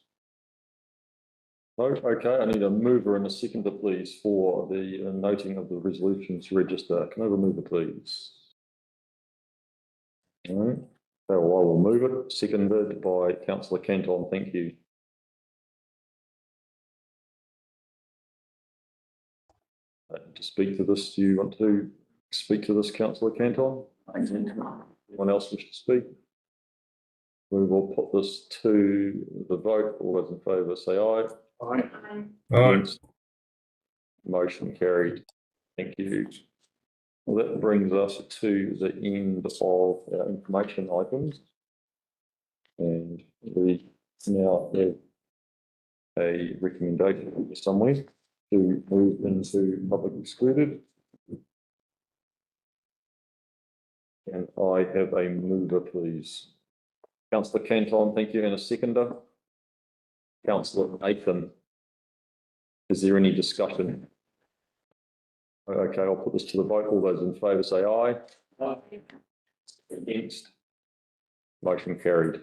S1: No, okay, I need a mover and a seconder, please, for the noting of the resolutions register. Can I have a mover, please? All right, so I will move it, seconded by councillor Canton, thank you. To speak to this, do you want to speak to this, councillor Canton? Anyone else wish to speak? We will put this to the vote. All those in favour say aye.
S5: Aye.
S1: Against? Motion carried. Thank you. Well, that brings us to the end of our information items. And we now have a recommendation somewhere to move into public excluded. And I have a mover, please. Councillor Canton, thank you, and a seconder. Councillor Nathan. Is there any discussion? Okay, I'll put this to the vote. All those in favour say aye. Aye. Against? Motion carried.